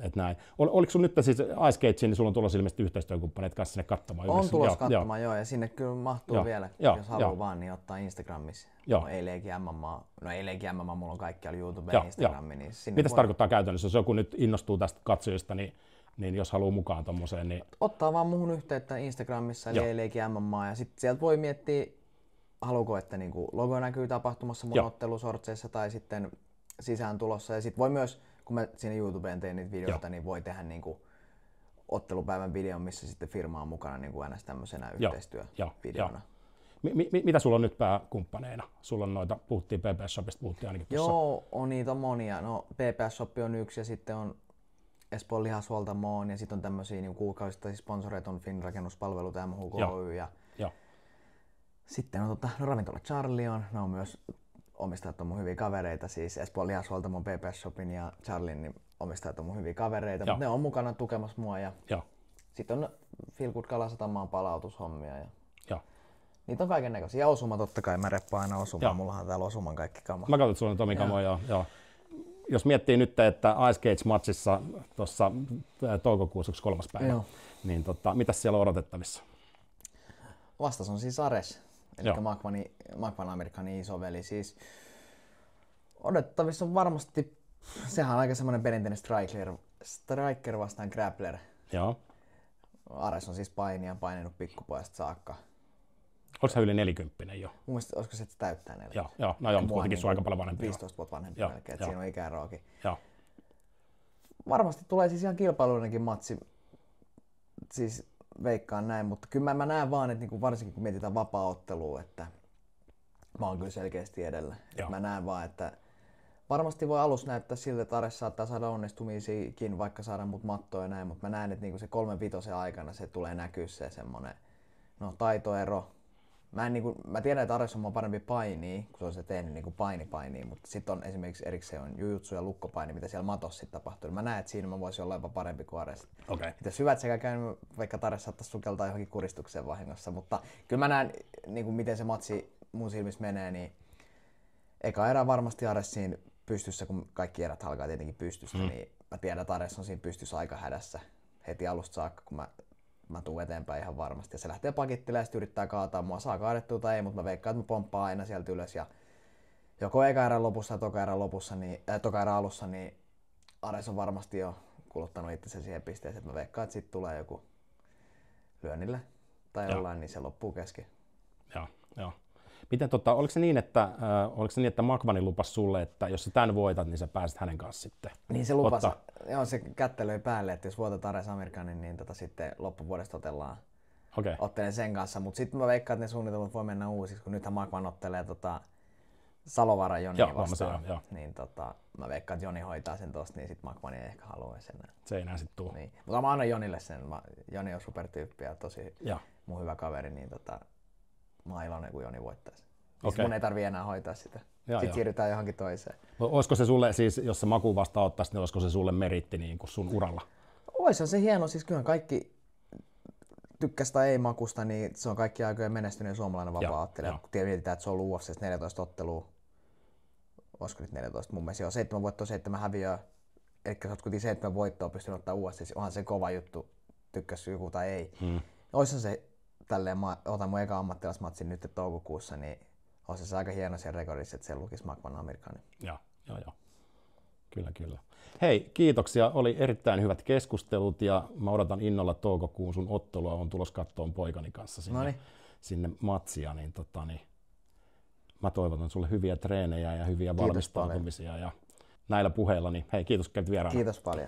Et näin. Oliko sun nyt siis Ice Cageen, niin sulla on tulossa ilmeisesti yhteistyökumppaneet kanssa sinne katsomaan? On tulossa katsomaan, joo, ja sinne kyllä mahtuu vielä, jos haluaa vaan, niin ottaa Instagramissa. Ei leiki MMA, mulla on kaikkialla YouTube ja Instagrami. Niin mitä se tarkoittaa käytännössä, jos joku nyt innostuu tästä katsojista, niin jos haluaa mukaan tommoseen, niin... Ottaa vaan muhun yhteyttä Instagramissa, eli ei leiki MMA, ja sitten sieltä voi miettiä, haluuko, että niinku logo näkyy tapahtumassa mun ottelusortseissa tai sitten sisään tulossa, ja sitten voi myös, kun mä siinä YouTubeen tein niitä videoita, niin voi tehdä niinku ottelupäivän videon, missä sitten firma on mukana niinku aina tämmöisenä yhteistyövideona. Mitä sulla on nyt pääkumppaneina? Sulla on noita, puhuttiin PPS Shopista, puhuttiin ainakin tuossa. Joo, on niitä monia. No PPS Shop on yksi ja sitten on Espoon lihashuoltamo ja sitten on tämmöisiä niin kuukausittaisia sponsoreita, on Finrakennuspalvelut, MHKY ja sitten on Ravintola Charlie on, ne on myös omistajat on mun hyviä kavereita, siis Espoon lihashuoltamon, PPS Shopin ja Charlin niin omistajat on mun hyviä kavereita, mutta ne on mukana tukemassa mua ja sitten on Feel Good Kalasatamaan palautushommia ja niitä on kaiken näköisiä. Ja Osuma totta kai, mä reppaan aina Osumaa, mullahan on täällä Osuman kaikki kamat. Mä katson, että sulla on Tomi kamoja, joo. Jos miettii nyt, että Ice Cage-matsissa tuossa toukokuussa 3. päivä, niin mitäs siellä on odotettavissa? Vastas on siis Ares, eli Makvan Amerikanin isoveli. Siis odotettavissa on varmasti, sehän on aika semmoinen perinteinen striker vastaan grappler. Joo. Ares on siis painanut pikkupojasta saakka. Oletko sä yli 40 jo? Mun mielestä olisiko se, että täyttää 40? Joo, no joo, mutta kuitenkin sun aika paljon vanhempi. 15 vuotta vanhempi melkein, että siinä on ikäeroakin. Joo. Varmasti tulee siis ihan kilpailuinenkin matsi, siis veikkaan näin, mutta kyllä mä näen vaan, että niinku varsinkin kun mietitään vapaa-ottelua, että mä oon kyllä selkeästi edellä. Mä näen vaan, että varmasti voi alussa näyttää siltä, että Ares saattaa saada onnistumisiakin, vaikka saada mut mattoa ja näin, mutta mä näen, että niinku se 3-5 aikana se tulee näkyä se semmonen taitoero. Mä tiedän, että Ares on parempi painia, kun se on se tehnyt niin paini, mutta sitten on esimerkiksi erikseen on jujutsu ja lukkopaini, mitä siellä matossa sitten tapahtuu. Mä näen, että siinä mä voisin olla jopa parempi kuin Ares. Okay. Jos hyvät sekä käynyt, vaikka Ares saattaisi sukeltaa johonkin kuristukseen vahingossa, mutta kyllä mä näen, niin miten se matsi mun silmissä menee, niin eka erä varmasti Ares siinä pystyssä, kun kaikki erät alkaa tietenkin pystystä, niin mä tiedän, että Ares on siinä pystyssä aika hädässä heti alusta saakka, kun mä tuun eteenpäin ihan varmasti. Ja se lähtee pakittelemaan ja sitten yrittää kaataa mua. Saa kaadettua tai ei, mutta mä veikkaan, että mä pomppaan aina sieltä ylös. Ja joko eka erän lopussa tai toka erän alussa, niin Ares on varmasti jo kuluttanut itsensä siihen pisteeseen. Mä veikkaan, että sitten tulee joku lyönnille tai jollain, niin se loppuu kesken. Joo. Miten, oliko se niin, että Makvani lupasi sulle, että jos sä tän voitat, niin sä pääset hänen kanssa sitten? Niin se lupasi. Joo, se kättelöi päälle, että jos voitat Ares Amerikanin, niin sitten loppuvuodesta otellaan. Ottelen sen kanssa, mutta sitten mä veikkaan, että ne suunnitelmat voi mennä uusiksi, kun nythän Makvan ottelee Salovaaran Jonia vastaan. Niin mä veikkaan, että Joni hoitaa sen tosta, niin sit Makvani ei ehkä halua sen. Se ei enää sit tuu. Niin. Mutta mä annan Jonille sen. Joni on supertyyppi ja tosi mun hyvä kaveri, niin mä oon iloinen, kun Joni voittaisi. Mun ei tarvii enää hoitaa sitä. Sitten siirrytään johonkin toiseen. Olisiko se sulle, siis jos se Maku vasta ottaisi, niin olisiko se sulle meritti niin kuin sun uralla? Ois se hieno, siis kyllähän kaikki tykkäs tai ei Makusta, niin se on kaikki aikojen menestyneen suomalainen vapaa-ottelija. Kun mietitään, että se on ollut UFC:ssä 14 ottelua, olisiko nyt 14 mun mielestä, 7 voittoa, 7 häviöä, eli sä oot kuitenkin 7 voittoa pystynyt ottaa UFC:ssä, onhan se kova juttu tykkäsi joku tai ei. Oissa se tälleen, mä otan mun eka ammattilaismatsin nyt toukokuussa, niin olisi se aika hieno siellä rekordissa, että siellä lukisi Magvan Amerikani. Joo. Kyllä. Hei, kiitoksia. Oli erittäin hyvät keskustelut ja mä odotan innolla toukokuun sun ottelua. On tulos kattoon poikani kanssa sinne matsia. Niin, mä toivotan sulle hyviä treenejä ja hyviä valmistautumisia. Ja näillä puheilla, niin hei, kiitos, kävit vieraana. Kiitos paljon.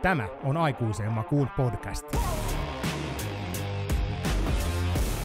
Tämä on Aikuiseen makuun podcast.